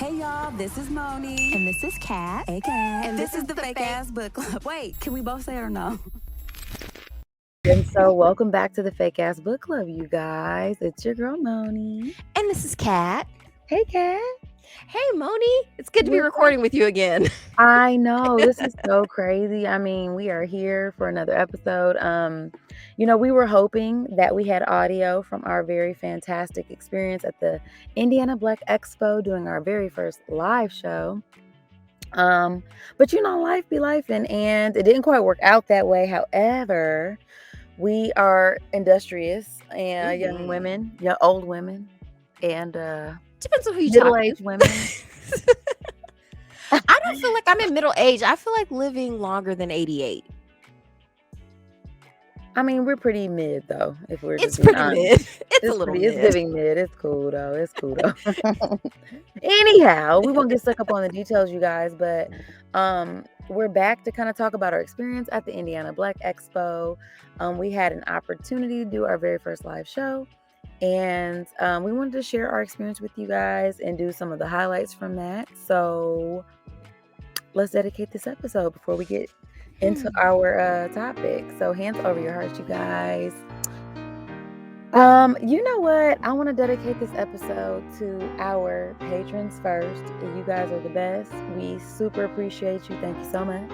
Hey y'all, this is Moni. And this is Kat. Hey Kat. And this is the Fake Ass Book Club. Wait, can we both say it or no? And so, welcome back to the Fake Ass Book Club, you guys. It's your girl, Moni. And this is Kat. Hey, Kat. Hey, Moni. It's good to be recording with you again. I know. This is so crazy. I mean, we are here for another episode. We were hoping that we had audio from our very fantastic experience at the Indiana Black Expo doing our very first live show. But life be lifing, and it didn't quite work out that way. However, we are industrious and young women, old women, and depends on who you talk to. middle-aged women. I don't feel like I'm in middle age. I feel like living longer than 88. I mean, we're pretty mid though. If we're It's just being pretty honest. mid. It's a little It's mid. giving mid. It's cool though. Anyhow, we won't get stuck up on the details, you guys, but we're back to kind of talk about our experience at the Indiana Black Expo. We had an opportunity to do our very first live show, and we wanted to share our experience with you guys and do some of the highlights from that. So let's dedicate this episode before we get into our topic. So hands over your hearts, you guys. You know what? I want to dedicate this episode to our patrons first. You guys are the best. We super appreciate you. Thank you so much.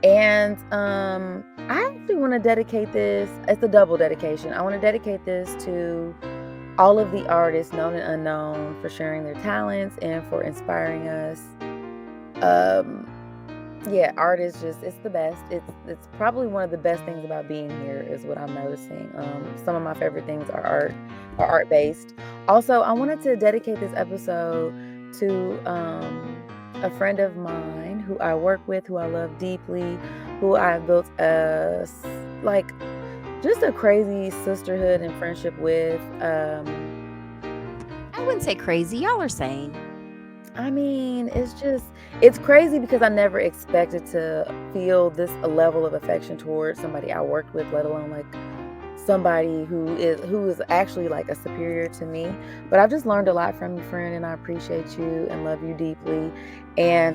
And I actually want to dedicate this. It's a double dedication. I want to dedicate this to all of the artists, known and unknown, for sharing their talents and for inspiring us. Art is just, it's the best. It's probably one of the best things about being here is what I'm noticing. Some of my favorite things are art based. Also, I wanted to dedicate this episode to a friend of mine who I work with, who I love deeply, who I've built just a crazy sisterhood and friendship with. I wouldn't say crazy. Y'all are sane. I mean, it's crazy because I never expected to feel this level of affection towards somebody I worked with, let alone like somebody who is actually like a superior to me. But I've just learned a lot from you, friend, and I appreciate you and love you deeply. And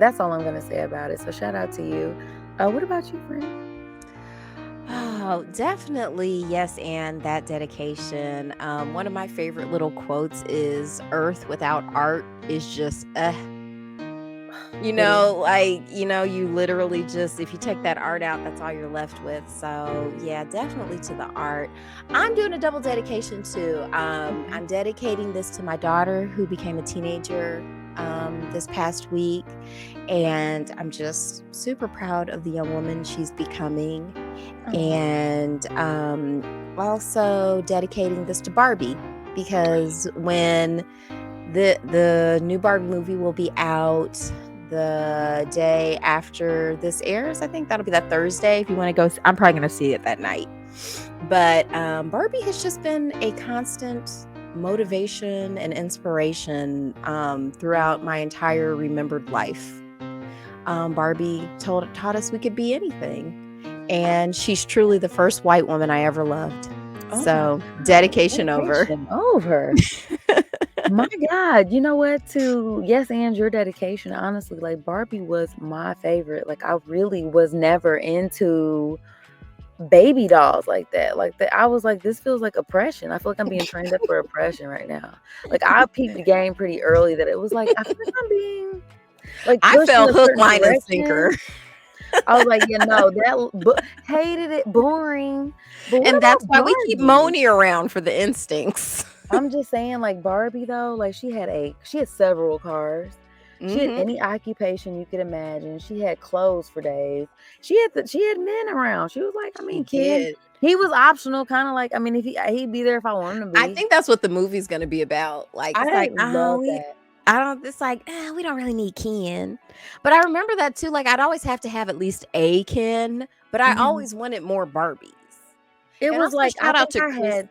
that's all I'm going to say about it. So shout out to you. What about you, friend? Oh, definitely. Yes. And that dedication. One of my favorite little quotes is "Earth without art is just, you literally just, if you take that art out, that's all you're left with." So yeah, definitely to the art. I'm doing a double dedication too. I'm dedicating this to my daughter who became a teenager this past week. And I'm just super proud of the young woman she's becoming. And also dedicating this to Barbie, because when the new Barbie movie will be out the day after this airs, I think that'll be that Thursday. If you want to go, I'm probably going to see it that night. But Barbie has just been a constant motivation and inspiration throughout my entire remembered life. Barbie taught us we could be anything. And she's truly the first white woman I ever loved. So dedication over. My God, you know what? And your dedication. Honestly, like Barbie was my favorite. Like I really was never into baby dolls like that. I was like, this feels like oppression. I feel like I'm being trained up for oppression right now. Like I peeped the game pretty early that it was like, I feel like I'm being like, I felt hook, line, and sinker. I was like, hated it, boring. And that's why we keep Moni around for the instincts. I'm just saying, like Barbie though, like she had several cars. She had any occupation you could imagine. She had clothes for days. She had men around. She was like, kid. He was optional, kind of like. I mean, if he'd be there if I wanted him to be. I think that's what the movie's gonna be about. Like, it's I love that. It's like, we don't really need Ken. But I remember that too. Like, I'd always have to have at least a Ken, but I always wanted more Barbies. It was like, I had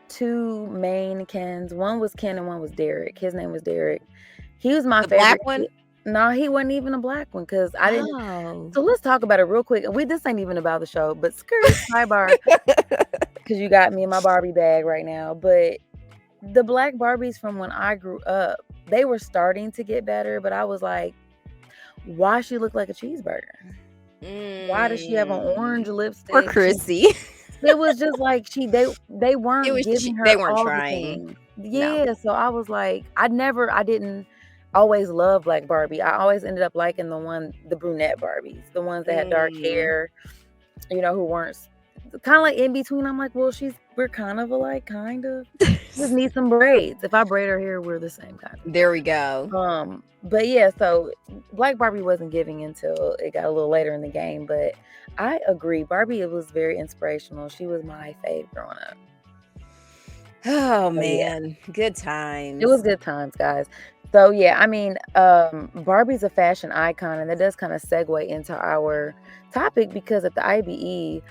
two main Kens. One was Ken and one was Derek. His name was Derek. He was my favorite. Black one? No, he wasn't even a black one because I didn't. Oh. So let's talk about it real quick. This ain't even about the show, but skirt, sidebar, because you got me in my Barbie bag right now. But the black Barbies from when I grew up, they were starting to get better, but I was like, why she look like a cheeseburger? Why does she have an orange Poor lipstick? Chrissy. It was just like they weren't giving They her weren't all the trying. things. No. Yeah, so I was like, I didn't always love Black Barbie. I always ended up liking the brunette Barbies, the ones that had dark hair, who weren't kind of like in between. I'm like, well, we're kind of alike, kind of. Just need some braids. If I braid her hair, we're the same kind. There we go. But yeah, so Black Barbie wasn't giving until it got a little later in the game. But I agree, Barbie, it was very inspirational. She was my fave growing up. Oh man, good times. It was good times, guys. So yeah, I mean, Barbie's a fashion icon, and that does kind of segue into our topic because at the IBE,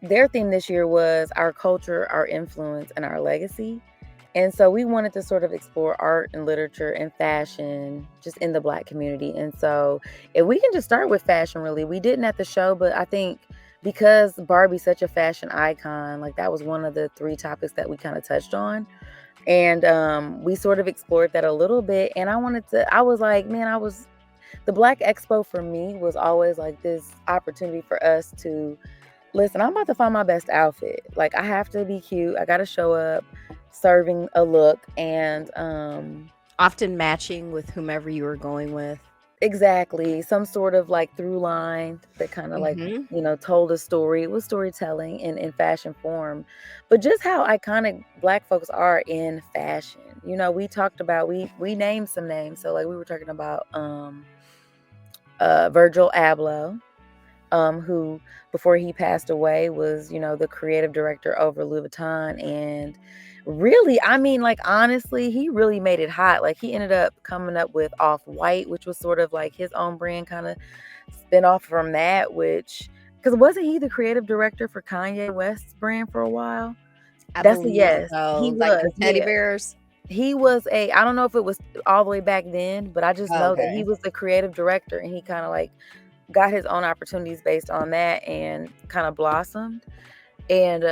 their theme this year was our culture, our influence, and our legacy. And so we wanted to sort of explore art and literature and fashion just in the Black community. And so if we can just start with fashion, really, we didn't at the show, but I think because Barbie's such a fashion icon, like that was one of the 3 topics that we kind of touched on. And we sort of explored that a little bit. And I was like, man, the Black Expo for me was always like this opportunity for us to listen, I'm about to find my best outfit. Like I have to be cute. I got to show up serving a look and often matching with whomever you were going with. Exactly. Some sort of like through line that kind of like, told a story. It was storytelling in fashion form. But just how iconic Black folks are in fashion. We talked about, we named some names. So like we were talking about Virgil Abloh, who before he passed away was, the creative director over Louis Vuitton. And really, I mean, like, honestly, he really made it hot. Like he ended up coming up with Off-White, which was sort of like his own brand, kind of spin off from that, because wasn't he the creative director for Kanye West's brand for a while? I believe so. He like was, the teddy bears. He was I don't know if it was all the way back then, but I just know that he Okay. was the creative director and he kind of like got his own opportunities based on that and kind of blossomed. And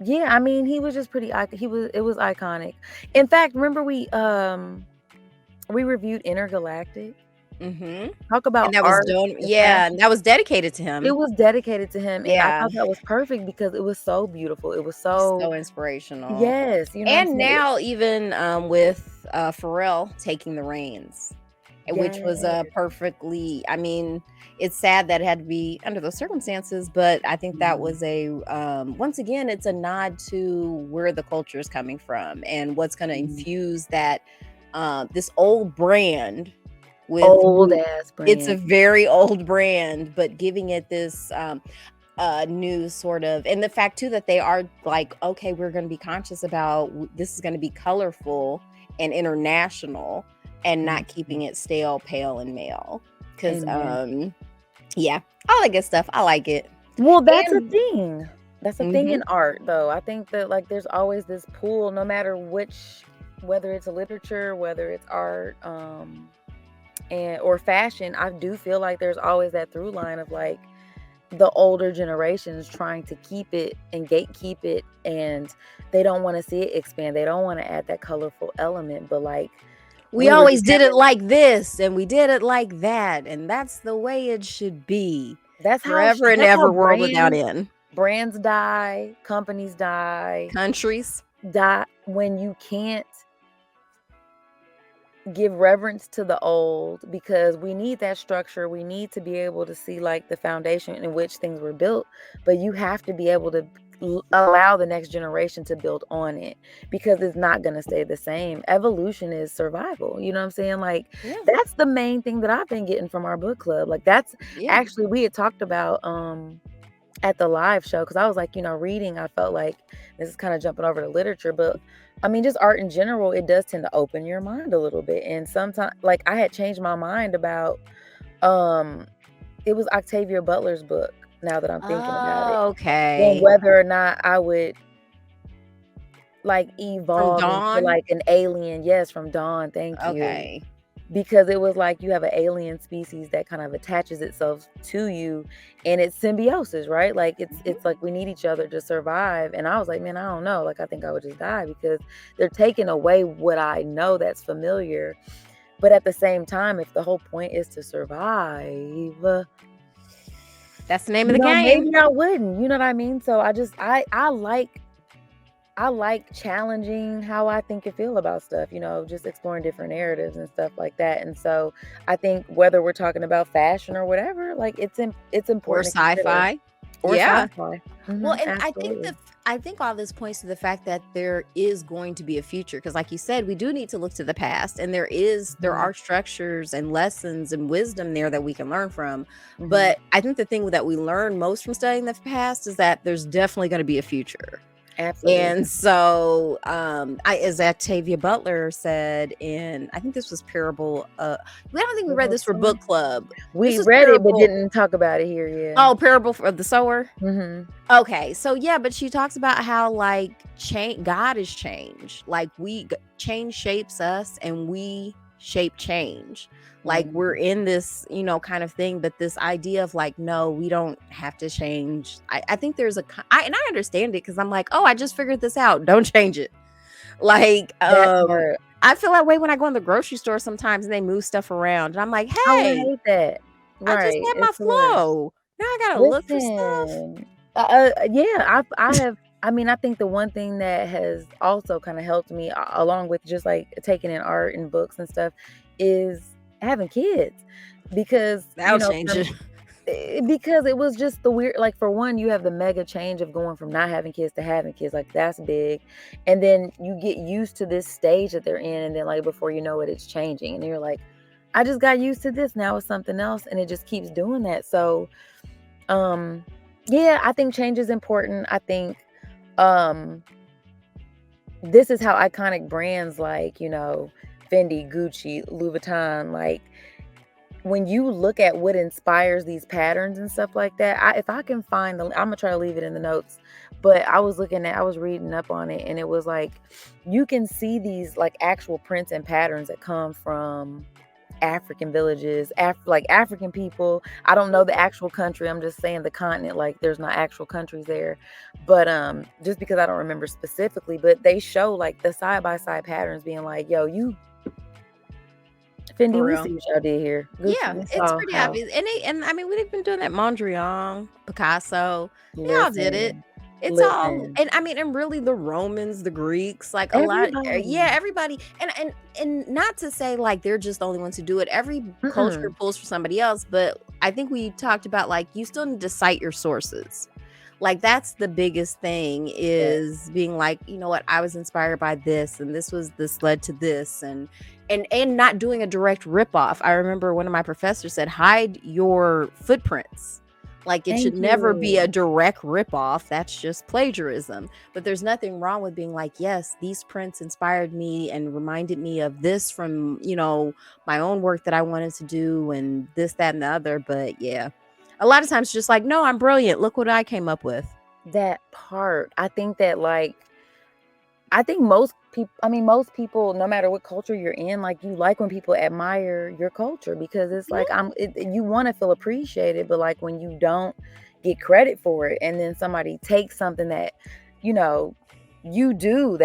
yeah, I mean, he was just pretty it was iconic. In fact, remember we reviewed Intergalactic. Talk about And that was art. and that was dedicated to him. It was dedicated to him, and I Yeah. thought that was perfect because it was so beautiful. It was So inspirational. yes, what I'm And saying? now even with Pharrell taking the reins, which was Yes. perfectly, I mean, it's sad that it had to be under those circumstances, but I think that was once again, it's a nod to where the culture is coming from and what's going to infuse that, this old brand with Old ass brand. It's a very old brand, but giving it this new sort of, and the fact too that they are like, okay, we're going to be conscious about this is going to be colorful and international and not keeping it stale, pale, and male. Because yeah, all that good stuff. I like it. Well, that's a thing. That's a thing in art, though. I think that like there's always this pool, no matter whether it's literature, whether it's art, or fashion. I do feel like there's always that through line of like the older generations trying to keep it and gatekeep it, and they don't want to see it expand. They don't want to add that colorful element, but like we always did it like this and we did it like that, and that's the way it should be. That's how forever and ever, world without end. Brands die, companies die, countries die when you can't give reverence to the old, because we need that structure. We need to be able to see like the foundation in which things were built, but you have to be able to allow the next generation to build on it, because it's not going to stay the same. Evolution is survival. You know what I'm saying? Like that's the main thing that I've been getting from our book club. Like that's actually, we had talked about at the live show, because I was like, reading, I felt like this is kind of jumping over to literature, but I mean, just art in general, it does tend to open your mind a little bit. And sometimes, like, I had changed my mind about, it was Octavia Butler's book, now that I'm thinking about it. Okay. And whether or not I would, like, evolve into, like, an alien. Yes, from Dawn. Thank you. Okay. because it was like you have an alien species that kind of attaches itself to you, and it's symbiosis, right? Like it's like we need each other to survive. And I was like, man, I don't know. Like I think I would just die because they're taking away what I know that's familiar. But at the same time, if the whole point is to survive, That's the name of the game. maybe I wouldn't. You know what I mean? So I like challenging how I think and feel about stuff, just exploring different narratives and stuff like that. And so I think whether we're talking about fashion or whatever, like it's Or important to consider. sci-fi. Or Yeah. sci-fi. Well, and Absolutely. I think all this points to the fact that there is going to be a future, because like you said, we do need to look to the past, and there Mhm. are structures and lessons and wisdom there that we can learn from. Mhm. But I think the thing that we learn most from studying the past is that there's definitely going to be a future. Absolutely. And so as Octavia Butler said in, I think this was Parable, I don't think we The read book this for sower? book club. We This was read it, but Parable. didn't talk about it here yet. Oh, Parable of the Sower. Mhm. Okay, so yeah, but she talks about how like God is change. Like change shapes us, and we shape change. Like we're in this, kind of thing, but this idea of like, no, we don't have to change. I think there's and I understand it, because I'm like, oh, I just figured this out. Don't change it. Like, That part. I feel that way when I go in the grocery store sometimes and they move stuff around, and I'm like, Oh, I hey, hate that. I just Right. had my It's the worst. flow. Now I gotta look for stuff. Listen, yeah, I have. I mean, I think the one thing that has also kind of helped me, along with just like taking in art and books and stuff, is having kids, because That'll change it. because it was just the weird, like for one, you have the mega change of going from not having kids to having kids, like that's big, and then you get used to this stage that they're in, and then like before you know it, it's changing, and you're like, I just got used to this, now it's something else, and it just keeps doing that. So yeah, I think change is important. I think this is how iconic brands like, Fendi, Gucci, Louis Vuitton, like when you look at what inspires these patterns and stuff like that, if I can find I'm gonna try to leave it in the notes, but I was reading up on it, and it was like you can see these like actual prints and patterns that come from African villages, like African people. I don't know the actual country. I'm just saying the continent. Like there's not actual countries there, but just because I don't remember specifically, but they show like the side by side patterns, being like, yo, you Fendi, For we real. see what y'all did here. Gucci, Yeah, we it's saw pretty how. obvious. And I mean, we've been doing that Mondrian, Picasso. They all did it. It's all, Listen, and I mean, and really the Romans, the Greeks, like a lot, yeah, everybody. everybody. And not to say like they're just the only ones who do it. Every culture Mm-mm. pulls for somebody else, but I think we talked about like you still need to cite your sources. Like that's the biggest thing, is being like, you know what, I was inspired by this, and this led to this, and not doing a direct ripoff. I remember one of my professors said, hide your footprints. Like it should Thank never be a you. direct ripoff. That's just plagiarism. But there's nothing wrong with being like, yes, these prints inspired me and reminded me of this from, my own work that I wanted to do, and this, that, and the other. But yeah, a lot of times just like, no, I'm brilliant. Look what I came up with. That part. I think that like most people, no matter what culture you're in, like you like when people admire your culture, because it's like you want to feel appreciated, but like when you don't get credit for it, and then somebody takes something that you do,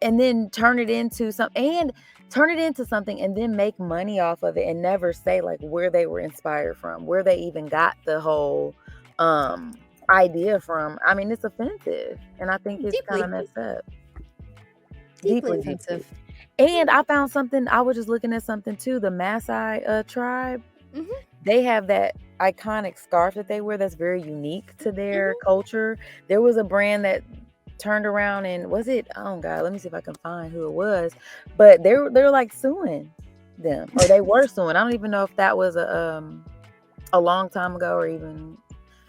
and then turn it into something and then make money off of it, and never say like where they were inspired from, where they even got the whole idea from. I mean, it's offensive, and I think it's kind of messed up. Deeply offensive. And I found something. I was just looking at something too. The Maasai tribe, they have that iconic scarf that they wear that's very unique to their culture. There was a brand that turned around, and was it? Oh God, let me see if I can find who it was. But they're like suing them, or they were suing. I don't even know if that was a long time ago or even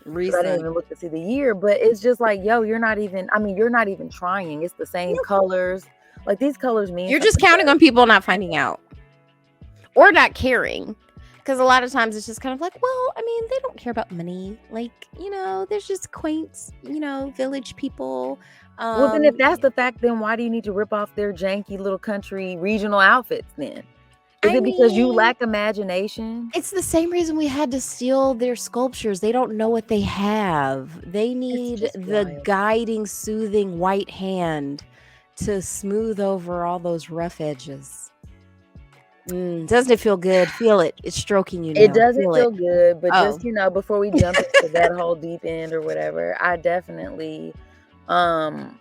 recent. I didn't even look to see the year, but it's just like, yo, you're not even trying. It's the same colors. Like these colors mean you're just counting on people not finding out or not caring. Because a lot of times it's just kind of like, well, I mean, they don't care about money. Like, there's just quaint, village people. Well, then if Um, that's the fact, then why do you need to rip off their janky little country regional outfits then? Is I it because you mean, lack imagination? it's the same reason we had to steal their sculptures. They don't know what they have. They It's need just the wild. guiding, soothing white hand to smooth over all those rough edges. Doesn't it feel good? Feel it. It's stroking you It now. doesn't Feel it. feel good, but Oh. just, before we jump into that whole deep end or whatever, I definitely um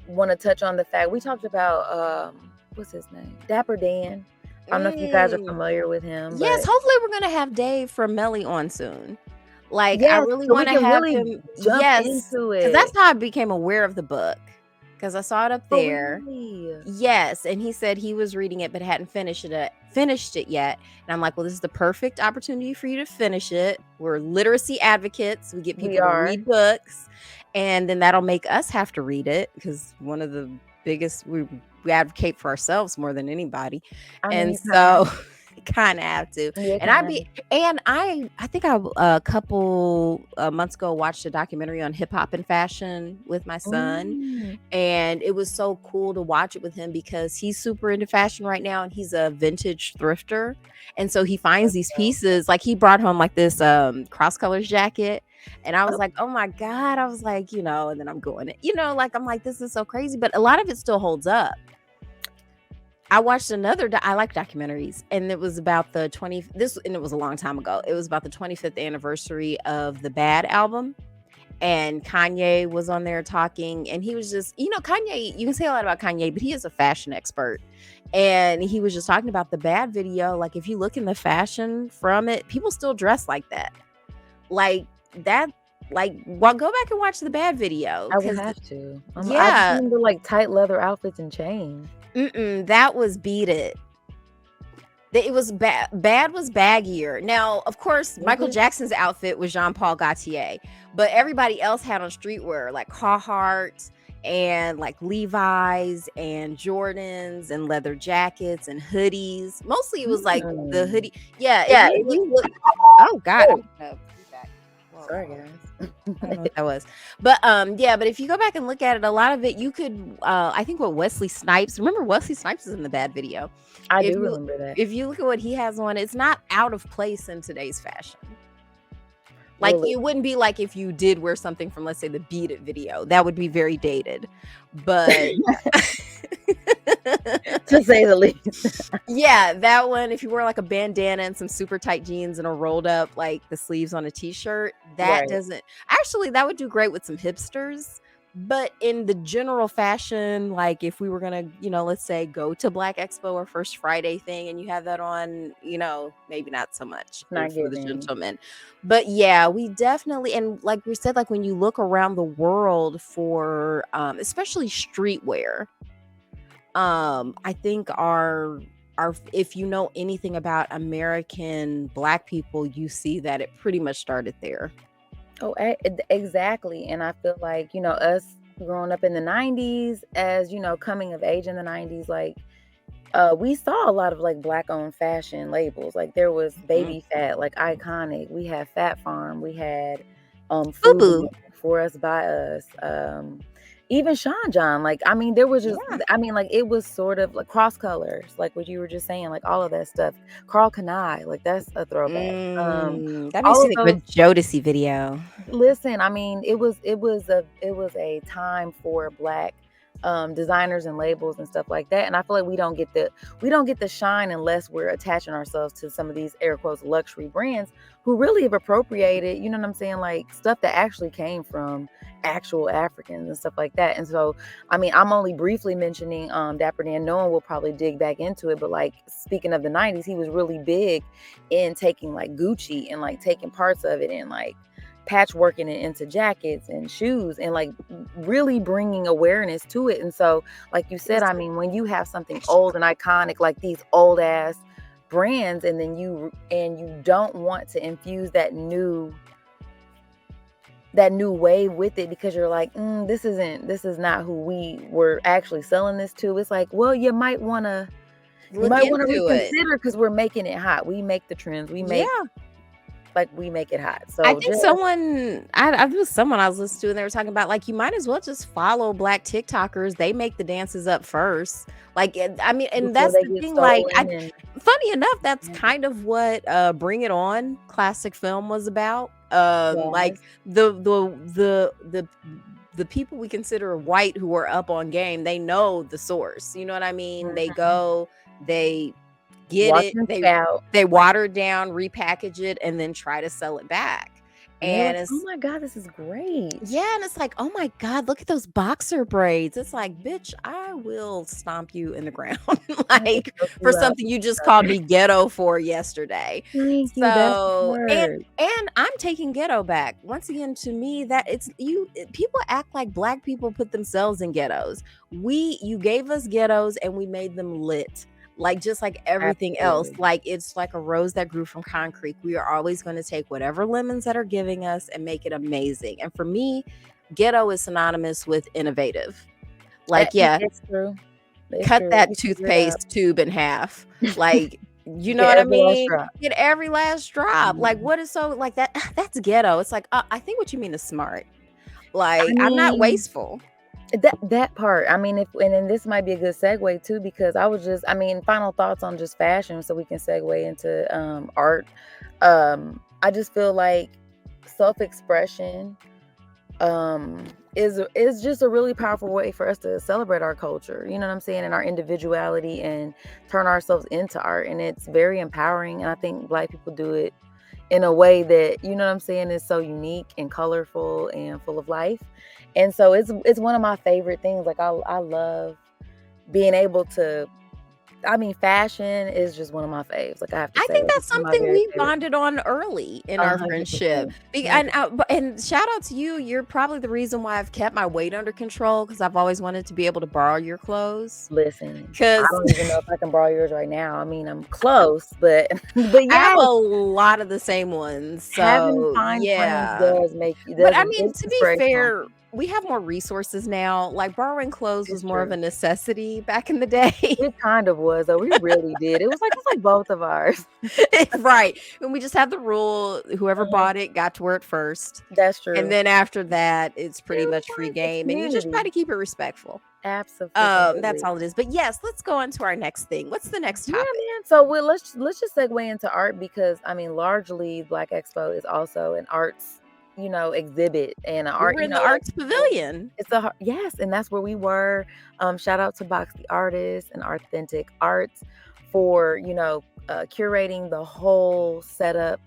want to touch on the fact we talked about what's his name? Dapper Dan. I don't know if you guys are Mm. familiar with him, Yes, but hopefully we're gonna have Dave from Melly on soon. Like, I yes, really so we want to can have really him. jump Yes, into because that's it. how I became aware of the book. Because I saw it up Oh, there. really? Yes, and he said he was reading it but hadn't finished it yet. And I'm like, well, this is the perfect opportunity for you to finish it. We're literacy advocates. We get We people to are. read books, and then that'll make us have to read it because one of the biggest we advocate for ourselves more than anybody. I mean, And you kind of have so to. kind of have to. Yeah, And I think I a couple months ago watched a documentary on hip hop and fashion with my son, Mm, and it was so cool to watch it with him because he's super into fashion right now, and he's a vintage thrifter. And so he finds that's these dope. pieces, like he brought home like this cross colors jacket, and I was Oh, like, oh my god, I was like, and then I'm going, like I'm like, this is so crazy, but a lot of it still holds up. I watched I like documentaries, and it was about and it was a long time ago. It was about the 25th anniversary of the Bad album, and Kanye was on there talking, and he was just, Kanye, you can say a lot about Kanye, but he is a fashion expert. And he was just talking about the Bad video. Like, if you look in the fashion from it, people still dress like that. Like that, well, go back and watch the Bad video. I will Cause have to. I've yeah, seen the like tight leather outfits and chains. that was Beat It. It was bad was baggier. Now, of course, Was Michael it? Jackson's outfit was Jean-Paul Gaultier, but everybody else had on streetwear like Carhartt and like Levi's and Jordans and leather jackets and hoodies. Mostly it was like the Mm. hoodie. Yeah, Yeah, if it was. you look, oh God, Oh, I'm gonna feedback. Whoa, sorry, hold on. guys. I don't know what that was. But yeah, but if you go back and look at it, a lot of it you could I think what Wesley Snipes, remember Wesley Snipes is in the Bad video. I If do you remember that. if you look at what he has on, it's not out of place in today's fashion. Like, Well, it wouldn't be like if you did wear something from, let's say, the Beat It video. That would be very dated. But to say the least. yeah, that one, if you wear like a bandana and some super tight jeans and a rolled up, like the sleeves on a t-shirt, that Right. doesn't actually, that would do great with some hipsters. But in the general fashion, like if we were gonna, let's say go to Black Expo or First Friday thing and you have that on, maybe not so much Not for the giving. gentlemen. But yeah, we definitely, and like we said, like when you look around the world for especially streetwear, I think our if you know anything about American Black people, you see that it pretty much started there. Oh, exactly. And I feel like, us growing up in the 90s, as, coming of age in the 90s, like, we saw a lot of like Black owned fashion labels. Like there was Mhm. Baby Fat, like iconic. We had Fat Farm. We had Fubu. Fubu, For Us By Us. Even Sean John. Like, I mean, there was just, Yeah. I mean, like it was sort of like cross colors, like what you were just saying, like all of that stuff. Carl Kanai, like that's a throwback. That makes All me of think of those. a Jodeci video. Listen, I mean, it was a time for Black designers and labels and stuff like that. And I feel like we don't get the shine unless we're attaching ourselves to some of these air quotes luxury brands who really have appropriated, you know what I'm saying, like stuff that actually came from actual Africans and stuff like that. And so, I mean, I'm only briefly mentioning Dapper Dan. No one will probably dig back into it, but like speaking of the 90s, he was really big in taking like Gucci and like taking parts of it and like patchworking it into jackets and shoes and like really bringing awareness to it. And so, like you said, I mean, when you have something old and iconic like these old ass brands, and then you don't want to infuse that new wave with it because you're like, this is not who we were actually selling this to. It's like, well, you might want to You Look might want to into it. reconsider because we're making it hot. We make the trends. We make Yeah. we make it hot. I So think just I was someone I was listening to, and they were talking about, like, you might as well just follow Black TikTokers. They make the dances up first. Like, I mean, and before that's they the get thing. Like, stolen and funny enough, that's yeah, kind of what Bring It On classic film was about. Like yes. the people we consider white who are up on game, they know the source. You know what I mean? They Mhm. go, they get Watch it, them scout. they water it down, repackage it, and then try to sell it back. And you're And like, "Oh it's my God, this is great." yeah, and it's like, oh my God, look at those boxer braids. It's like, bitch, I will stomp you in the ground, I will like, choke for you out. something you just called me ghetto for yesterday. Thank you. That's the So, word. and I'm taking ghetto back. Once again, to me, that it's people act like Black people put themselves in ghettos. You gave us ghettos and we made them lit. Like, just like everything else, Absolutely. like, it's like a rose that grew from concrete. We are always going to take whatever lemons that are giving us and make it amazing. And for me, ghetto is synonymous with innovative. Like, yeah, It's true. It's cut true. that We figured it out. toothpaste tube in half. Like, you know Get what I every last mean? drop. Get every last drop. Like, Mhm. what is so like that? That's ghetto. It's like, I think what you mean is smart. I Like, I'm not mean, wasteful. that part. I mean, if and then this might be a good segue too, because I mean, final thoughts on just fashion, so we can segue into art. I just feel like self-expression is just a really powerful way for us to celebrate our culture, you know what I'm saying, and our individuality and turn ourselves into art. And it's very empowering. And I think Black people do it in a way that, you know what I'm saying, is so unique and colorful and full of life. And so it's one of my favorite things. Like I love being able to, I mean, fashion is just one of my faves. Like I have to I say, think like, that's it's one of my something very we favorite. bonded on early in our friendship. 100%. 100%. And shout out to you. You're probably the reason why I've kept my weight under control, because I've always wanted to be able to borrow your clothes. Listen, I Because don't even know if I can borrow yours right now. I mean, I'm close, but but I have yes, a lot of the same ones. having So fine friends yeah. does make you But does I it's mean, to be inspirational. fair, we have more resources now. Like, borrowing clothes It's was more of true. a necessity back in the day. It kind of was though. We really did. It's like both of ours. Right. And we just had the rule, whoever Uh-huh. bought it got to wear it first. That's And true. then after that, it's It pretty was much free like a game. And you just try community. to keep it respectful. That's Absolutely. all it is. But yes, let's go on to our next thing. What's the next Yeah, topic? man. So let's just segue into art because I mean, largely Black Expo is also an arts, exhibit and an We art, were in the like arts pavilion. it's yes, and that's where we were. Shout out to BOXX the Artist and Authentic Arts for curating the whole setup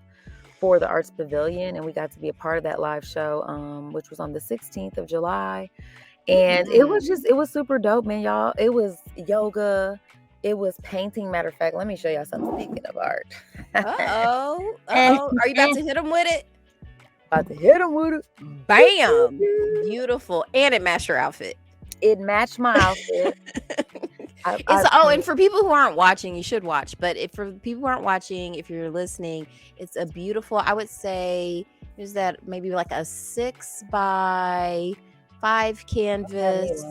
for the Arts Pavilion, and we got to be a part of that live show, which was on the 16th of July. And Mm. it was super dope, man, y'all. It was yoga, it was painting. Matter of fact, let me show y'all something speaking of art. Uh-oh. And Uh-oh. Are you about to hit them with it? about to hit him with it. Bam. Beautiful. And it matched your outfit. It matched my outfit. And for people who aren't watching, you should watch. But if for people who aren't watching, if you're listening, it's a beautiful, I would say, is that maybe like a 6x5 canvas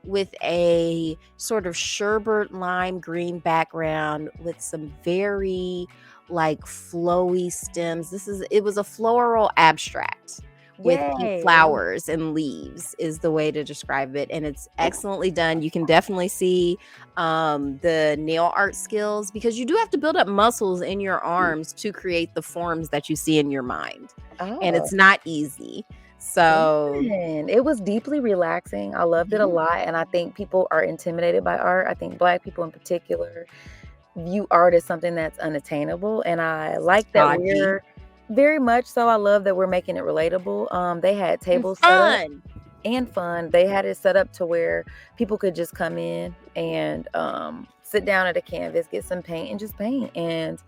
with a sort of sherbet lime green background with some very like flowy stems. It was a floral abstract with pink Yay. flowers and leaves is the way to describe it, and it's excellently done. You can definitely see the nail art skills, because you do have to build up muscles in your arms to create the forms that you see in your mind, and Oh, it's not easy. So man. It was deeply relaxing. I loved it a mhm. lot, and I think people are intimidated by art. I think Black people in particular view art as something that's unattainable, and I like that Stodgy we're very much so. I love that we're making it relatable. They had and tables set up fun. and fun. They had it set up to where people could just come in and sit down at a canvas, get some paint, and just paint. And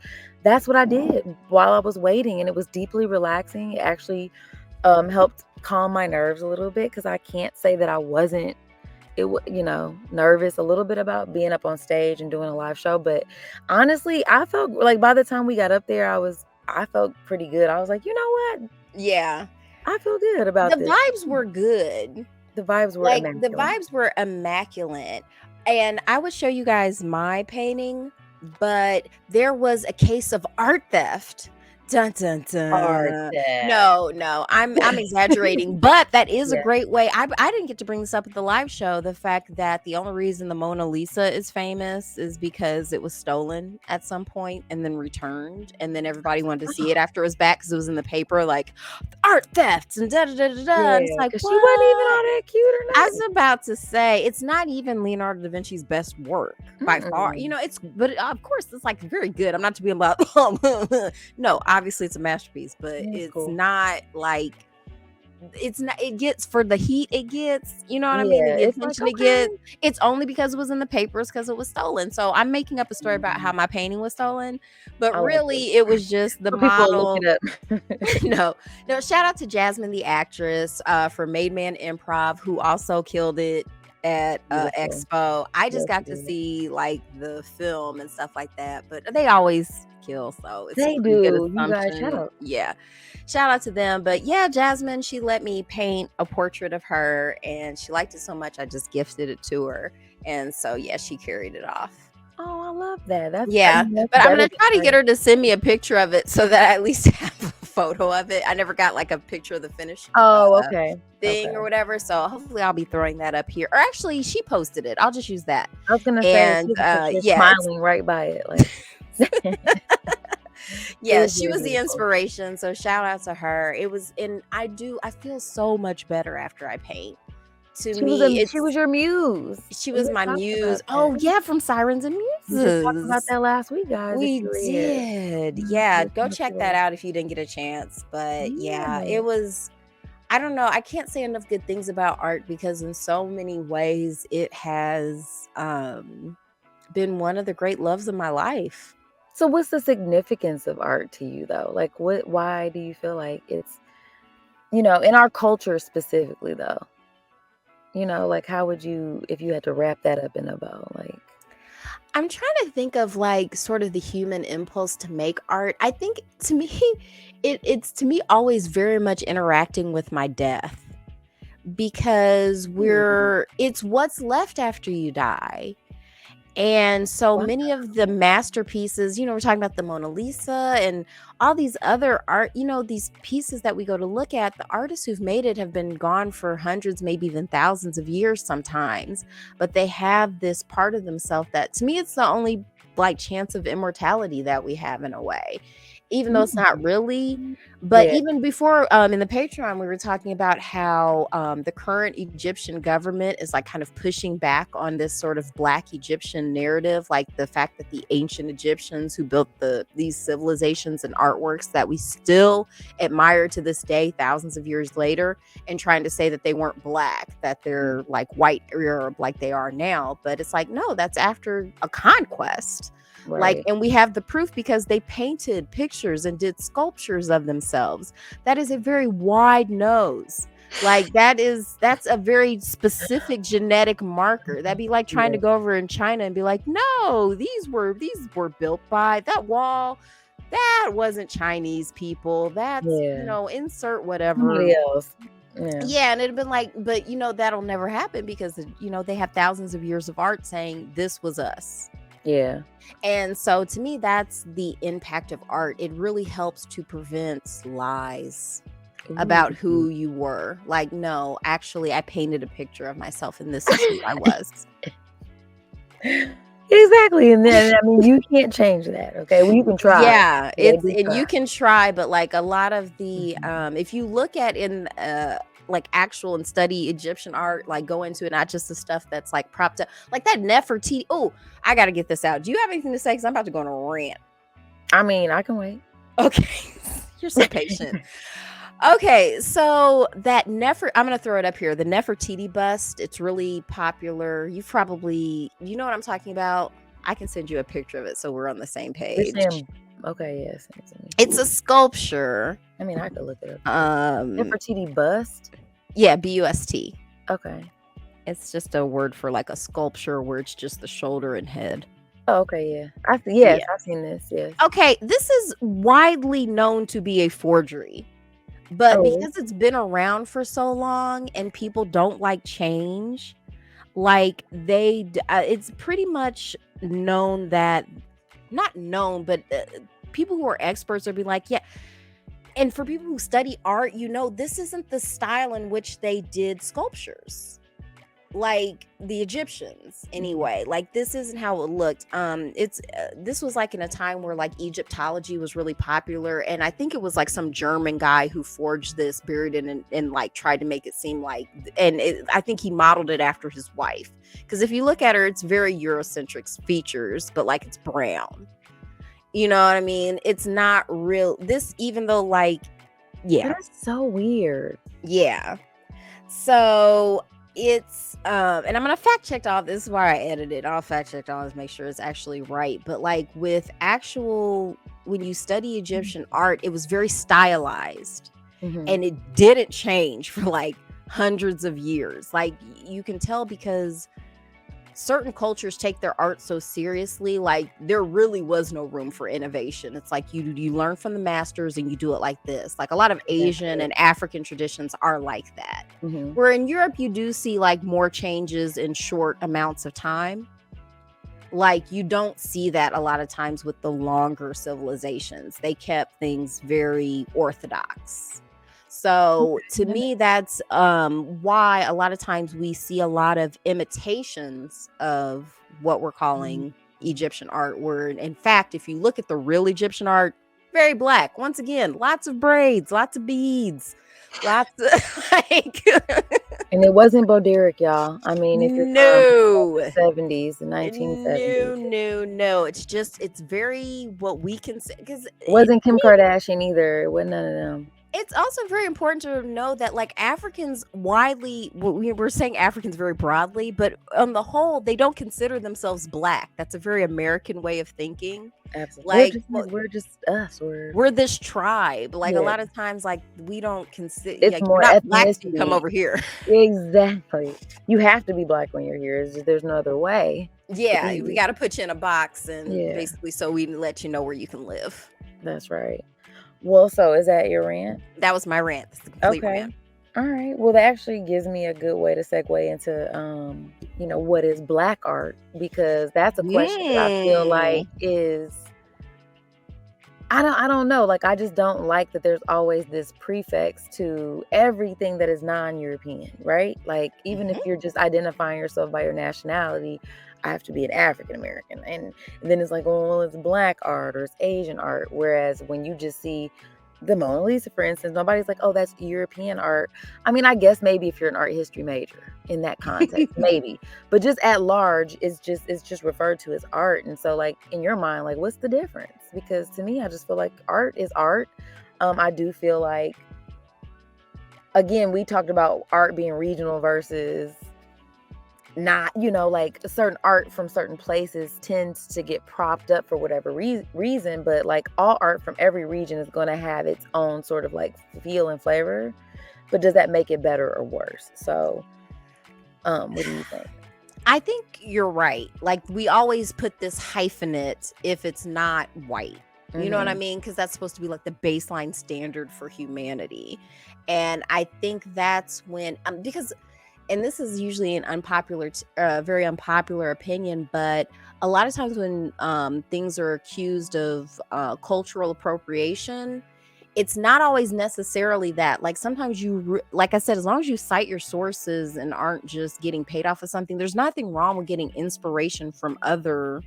that's what I did while I was waiting, and it was deeply relaxing. It actually helped calm my nerves a little bit because I can't say that I wasn't nervous a little bit about being up on stage and doing a live show. But honestly, I felt like by the time we got up there, I felt pretty good. I was like, you know what? Yeah, I feel good about the this. vibes were good. The vibes were Like, the immaculate. vibes were immaculate, and I would show you guys my painting, but there was a case of art theft. Dun, dun, Art dun. theft. No, I'm exaggerating, but that is a Yeah. great way. I didn't get to bring this up at the live show. The fact that the only reason the Mona Lisa is famous is because it was stolen at some point and then returned, and then everybody wanted to see it after it was back because it was in the paper, like art thefts and da da da da da. And it's Yeah, like, because she wasn't even all what? that cute or I was nothing. about to say it's not even Leonardo da Vinci's best work by far. You Mm-mm. know, of course it's like very good. I'm not to be about no, obviously it's a masterpiece, but That's it's cool. not like it's not it gets for the heat it gets, you know what I mean? Yeah, And the it's like, attention it gets. okay. It's only because it was in the papers because it was stolen. So I'm making up a story about how my painting was stolen, but I like it. really it was just the For people to look model. it up. no, no. Shout out to Jasmine, the actress, for Made Man Improv, who also killed it at Beautiful. Expo. I Yes, just got she to did. see like the film and stuff like that, but they always kill, so it's a They pretty good do. You guys, shout assumption. out. Yeah, shout out to them. But yeah, Jasmine, she let me paint a portrait of her, and she liked it so much I just gifted it to her, and so yeah, she carried it off. Oh, I love that. That's, I Yeah, mean, that's but I'm better gonna than try to like, get her to send me a picture of it so that I at least have a photo of it. I never got like a picture of the finished oh, okay. thing Okay. or whatever. So hopefully I'll be throwing that up here. Or actually, she posted it. I'll just use that. I was gonna say And she has a picture yeah, it's smiling right by it. Like it yeah, was she very was the beautiful. inspiration. So shout out to her. It was, and I feel so much better after I paint. To She was me, she was your muse. she We was just my talked muse. about Oh that. yeah, from Sirens and We just talked about Muses. that last week, guys, if We you were here. did. Yeah, go Yes, check that out if you didn't get a chance. But yeah, yeah. it was, I don't know. I can't say enough good things about art because in so many ways it has been one of the great loves of my life. So what's the significance of art to you though? Like why do you feel like it's, in our culture specifically though? Like how would you, if you had to wrap that up in a bow, like I'm trying to think of like sort of the human impulse to make art. I think to me, it's to me always very much interacting with my death because it's what's left after you die. And so wow. many of the masterpieces, we're talking about the Mona Lisa and all these other art, these pieces that we go to look at, the artists who've made it have been gone for hundreds, maybe even thousands of years sometimes, but they have this part of themselves that to me, it's the only like chance of immortality that we have in a way, even though it's not really. But Yeah. even before in the Patreon, we were talking about how the current Egyptian government is like kind of pushing back on this sort of Black Egyptian narrative, like the fact that the ancient Egyptians who built these civilizations and artworks that we still admire to this day, thousands of years later, and trying to say that they weren't Black, that they're like white Arab like they are now. But it's like, no, that's after a conquest. Like, Right. and we have the proof because they painted pictures and did sculptures of themselves. That is a very wide nose. Like that's a very specific genetic marker. That'd be like trying to go over in China and be like, no, these were built by that wall. That wasn't Chinese people. That's, Yeah. insert whatever. Somebody else. Yeah. Yeah, and it'd been like, but that'll never happen because they have thousands of years of art saying this was us. Yeah. And so to me, that's the impact of art. It really helps to prevent lies about who you were. Like, no, actually, I painted a picture of myself and this is who I was. Exactly. And then, I mean, you can't change that. Okay. Well, you can try. Yeah, do you try. can try, but like a lot of the if you look at in like actual and study Egyptian art, like go into it, not just the stuff that's like propped up, like that Nefertiti. Oh, I gotta get this out. Do you have anything to say? Because I'm about to go on a rant. I mean, I can wait. Okay, you're so patient. Okay, so that I'm gonna throw it up here. The Nefertiti bust. It's really popular. You've probably, you know what I'm talking about. I can send you a picture of it so we're on the same page. Okay, yes. It's a sculpture. I mean, I could look it up. Nefertiti bust. Yeah, BUST. Okay. It's just a word for like a sculpture where it's just the shoulder and head. Oh, okay, yeah. I've seen this. Yes. Okay, this is widely known to be a forgery. But Oh, because it's been around for so long and people don't like change, like it's pretty much known that, not known, but people who are experts will be like, yeah. And for people who study art, this isn't the style in which they did sculptures, like the Egyptians anyway. Like, this isn't how it looked. It's this was like in a time where like Egyptology was really popular, and I think it was like some German guy who forged this, buried it, and like tried to make it seem like, I think he modeled it after his wife, because if you look at her, it's very Eurocentric features, but like it's brown. You know what I mean? It's not real. This, even though like, yeah, that is so weird. yeah. So it's and I'm gonna fact check all this is why I edited. I'll fact check all this, make sure it's actually right. But like with actual, when you study Egyptian art, it was very stylized, Mhm. and it didn't change for like hundreds of years. Like, you can tell because certain cultures take their art so seriously, like there really was no room for innovation. It's like you learn from the masters and you do it like this. Like a lot of Asian Exactly. and African traditions are like that. Mhm. Where in Europe you do see like more changes in short amounts of time. Like, you don't see that a lot of times with the longer civilizations. They kept things very orthodox. So to Okay. me, that's why a lot of times we see a lot of imitations of what we're Mhm. calling Egyptian art, where in fact, if you look at the real Egyptian art, very black. Once again, lots of braids, lots of beads, lots of like And it wasn't Boderick, y'all. I mean, if you're from no. the 70s, the No, 1970s. no, no. It's very what we can say, because It wasn't Kim Kardashian either. It wasn't none of them. it's also very important to know that like Africans widely, we're saying Africans very broadly, but on the whole, they don't consider themselves black. That's a very American way of thinking. Absolutely. Like, We're just us. we're this tribe. Like a Yeah. lot of times, like we don't consider, It's like, you're more not black till you come ethnicity. over here. Exactly. You have to be black when you're here. It's just, there's no other way to Yeah, we be. got to put you in a box, and Yeah, basically so we can let you know where you can live. that's right. Well, so is that your rant? That was my rant. That's the complete Okay. rant. All right. Well, that actually gives me a good way to segue into, what is black art? Because that's a question that I feel like Mm. is, I don't know. Like, I just don't like that there's always this prefix to everything that is non-European, right? Like, even if Mhm. you're just identifying yourself by your nationality, I have to be an African American. And then it's like, oh, well, it's black art or it's Asian art. Whereas when you just see the Mona Lisa, for instance, nobody's like, oh, that's European art. I mean, I guess maybe if you're an art history major in that context, maybe. But just at large, it's just referred to as art. And so, like, in your mind, like, what's the difference? Because to me, I just feel like art is art. I do feel like, again, we talked about art being regional versus not, like certain art from certain places tends to get propped up for whatever reason, but like all art from every region is going to have its own sort of like feel and flavor. But does that make it better or worse? So, what do you think? I think you're right. Like, we always put this hyphenate if it's not white. You know what I Mhm. mean? Because that's supposed to be like the baseline standard for humanity. And I think that's when, because, and this is usually an very unpopular opinion, but a lot of times when things are accused of cultural appropriation, it's not always necessarily that. Like, sometimes like I said, as long as you cite your sources and aren't just getting paid off of something, there's nothing wrong with getting inspiration from other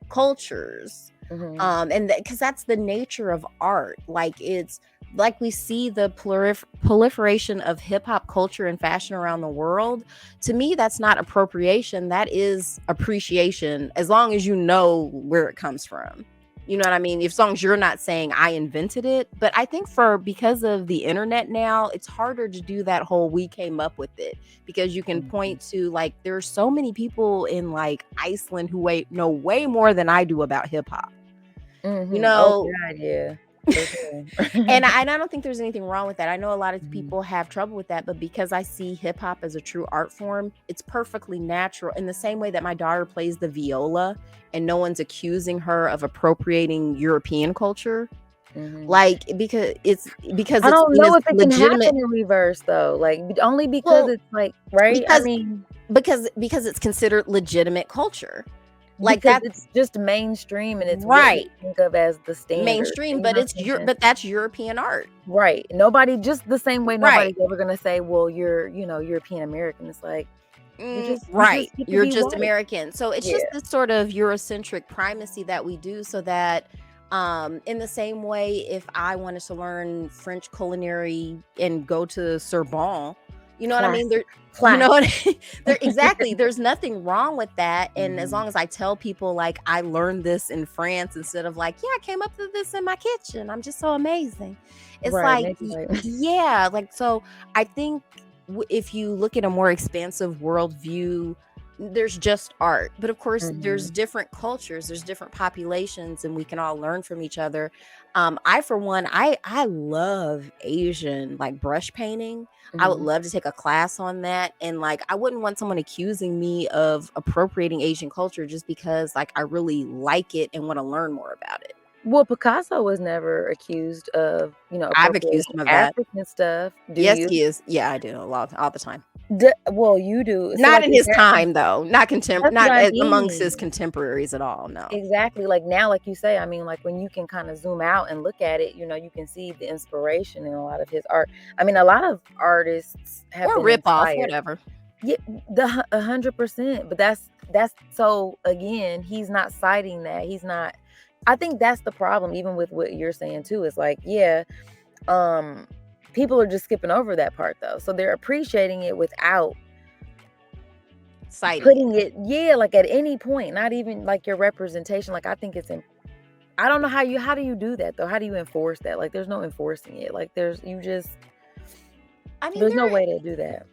cultures. Mhm. And because that's the nature of art. Like, it's like we see the proliferation of hip-hop culture and fashion around the world. To me, that's not appropriation, that is appreciation, as long as you know where it comes from. You know what I mean? As long as you're not saying I invented it. But I think because of the internet now, it's harder to do that whole we came up with it, because you can Mhm. point to, like, there's so many people in like Iceland who know way more than I do about hip hop. You Mhm. Oh know, God, yeah, for sure. and I don't think there's anything wrong with that. I know a lot of Mhm. people have trouble with that, but because I see hip hop as a true art form, it's perfectly natural. In the same way that my daughter plays the viola and no one's accusing her of appropriating European culture, Mhm. Like, because I it's don't seen know as if it can legitimate. happen in reverse though, like, only because Well, it's like right? I because mean, because it's considered legitimate culture. Like, because that's it's just mainstream and it's what we right, think of as the standard, mainstream, you but know what I'm saying? but that's European art. Right. Nobody just the same way Right. nobody's ever gonna say, "Well, you're, European American." It's like, you Right. just get to You're be just white. American. So it's Yeah. just this sort of Eurocentric primacy that we do, so that in the same way, if I wanted to learn French culinary and go to Sorbonne, you know what I mean? Classic. You know Classic. what there exactly. There's nothing wrong with that. And as Mhm. long as I tell people like I learned this in France instead of like, yeah, I came up with this in my kitchen. I'm just so amazing. It's Right, like, maybe like yeah, like so I think if you look at a more expansive worldview, there's just art. But of course, there's Mhm. different cultures, there's different populations, and we can all learn from each other. I, for one, I love Asian like brush painting. I would Mhm. love to take a class on that. And like, I wouldn't want someone accusing me of appropriating Asian culture just because like I really like it and want to learn more about it. Well, Picasso was never accused of, I've accused appropriating him of that. African stuff. Do Yes, you? he is. Yeah, I do a lot, all the time. Well, you do. So, Not like, in is his that time though. that's what Not I amongst his mean. contemporaries at all. No. Exactly. Like now, like you say, I mean, like when you can kind of zoom out and look at it, you can see the inspiration in a lot of his art. I mean, a lot of artists have Or been rip off, inspired. whatever. Yeah, 100%. But that's so again, he's not citing that. He's not. I think that's the problem, even with what you're saying too. Is like, yeah, um, people are just skipping over that part though, so they're appreciating it without Citing it. putting it. Yeah, like at any point, not even like your representation. Like I think it's I don't know how do you do that though? How do you enforce that? Like there's no enforcing it. Like I mean, there's no way to do that.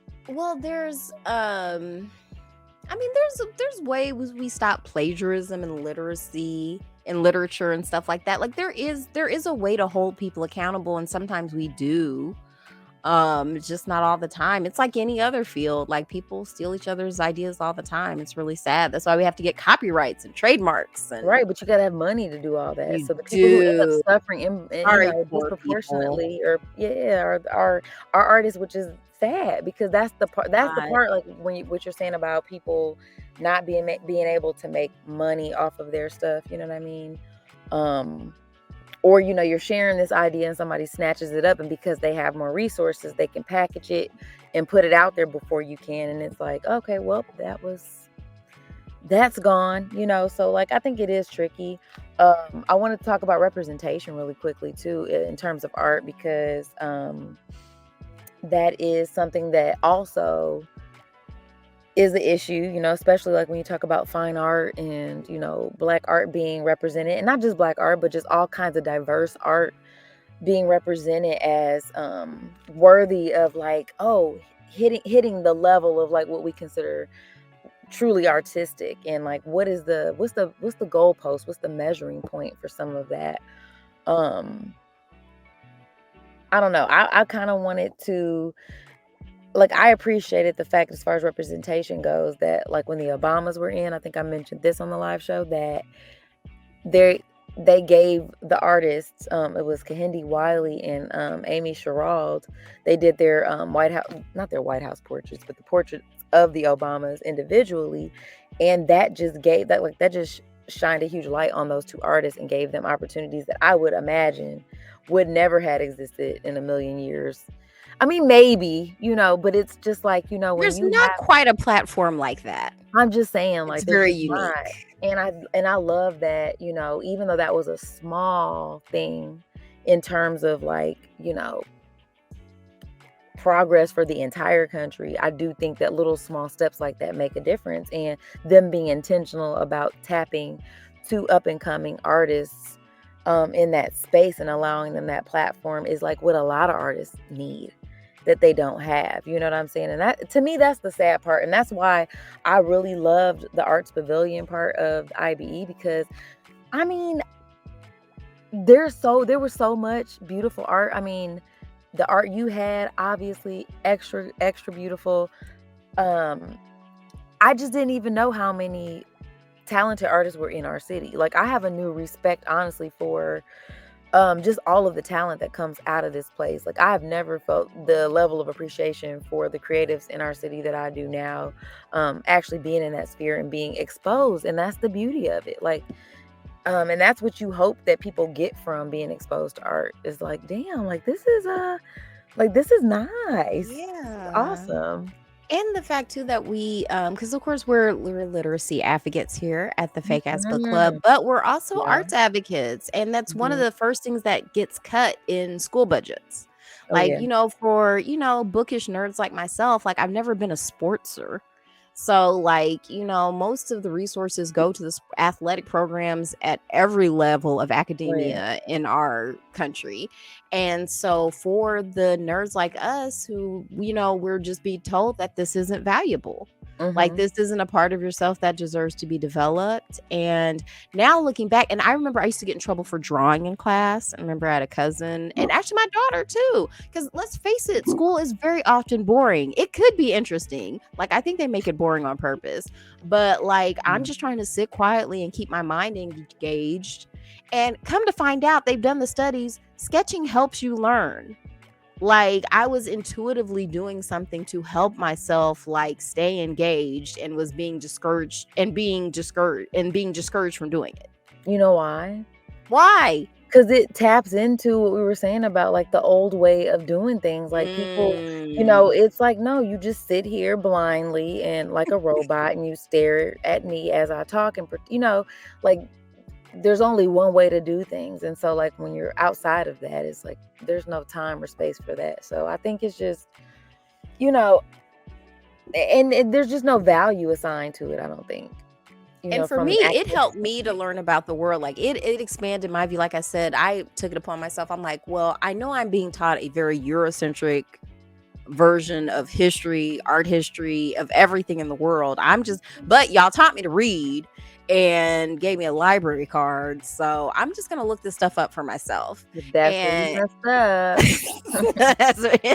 there's I mean, there's ways we stop plagiarism and literacy and literature and stuff like that. Like there is a way to hold people accountable, and sometimes we do. It's just not all the time. It's like any other field. Like people steal each other's ideas all the time. It's really sad. That's why we have to get copyrights and trademarks, and Right, but you gotta have money to do all that. you So the people who end up do. suffering in Sorry, poor people. disproportionately or yeah, are artists, which is sad because God. part like when what you're saying about people not being able to make money off of their stuff, you know what I mean? Um or you're sharing this idea and somebody snatches it up and because they have more resources, they can package it and put it out there before you can and it's like, okay, well, that's gone, so like I think it is tricky. I wanted to talk about representation really quickly too in terms of art because that is something that also is the issue, especially like when you talk about fine art and black art being represented, and not just black art but just all kinds of diverse art being represented as worthy of like, oh, hitting the level of like what we consider truly artistic, and like what's the goalpost, what's the measuring point for some of that. um I don't know, I kind of wanted to like, I appreciated the fact as far as representation goes that like when the Obamas were in, I think I mentioned this on the live show, that they gave the artists, it was Kehinde Wiley and Amy Sherald. They did their White House, not their White House portraits, but the portraits of the Obamas individually, and that just shined a huge light on those two artists and gave them opportunities that I would imagine would never had existed in a million years. I mean, maybe, but it's just like, when There's you not have, quite a platform like that. I'm just saying, It's like, there's very just not. unique. And I love that, even though that was a small thing in terms of like, progress for the entire country, I do think that little small steps like that make a difference. And them being intentional about tapping to up and coming artists in that space and allowing them that platform is like what a lot of artists need that they don't have. You know what I'm saying? And that, to me, that's the sad part. And that's why I really loved the Arts Pavilion part of IBE, because I mean, there was so much beautiful art. I mean, the art you had, obviously extra extra beautiful. um I just didn't even know how many talented artists were in our city. Like I have a new respect honestly for just all of the talent that comes out of this place. Like, I've never felt the level of appreciation for the creatives in our city that I do now, actually being in that sphere and being exposed, and that's the beauty of it. Like, and that's what you hope that people get from being exposed to art is like, damn, like this is nice. It's Yeah. awesome. And the fact too that we, because of course we're literacy advocates here at the Fake Ass Book Club, Mhm. but we're also Yeah. arts advocates, and that's one of Mhm. the first things that gets cut in school budgets. Oh, Like, yeah. for bookish nerds like myself, like I've never been a sportser. So, like, most of the resources go to the athletic programs at every level of Right. academia in our country. And so, for the nerds like us who, we're just being told that this isn't valuable, like, Mhm. this isn't a part of yourself that deserves to be developed. And now looking back, and I remember I used to get in trouble for drawing in class. I remember I had a cousin, and actually my daughter too, because let's face it, school is very often boring. It could be interesting. Like, I think they make it boring on purpose, but like, I'm just trying to sit quietly and keep my mind engaged. And come to find out, they've done the studies, sketching helps you learn. Like, I was intuitively doing something to help myself, like, stay engaged, and was being discouraged from doing it. You know why? Why? Because it taps into what we were saying about, like, the old way of doing things, like, people, Mm. it's like, no, you just sit here blindly and like a robot, and you stare at me as I talk and like, there's only one way to do things, and so, like, when you're outside of that, it's like, there's no time or space for that, so I think it's just, you know and there's just no value assigned to it, I don't think, And for from me, an it academic helped me to standpoint. learn about the world. Like, it expanded my view. Like I said, I took it upon myself. I'm like, well, I know I'm being taught a very Eurocentric version of history, art history, of everything in the world. But y'all taught me to read and gave me a library card. So I'm just going to look this stuff up for myself. That's where you And messed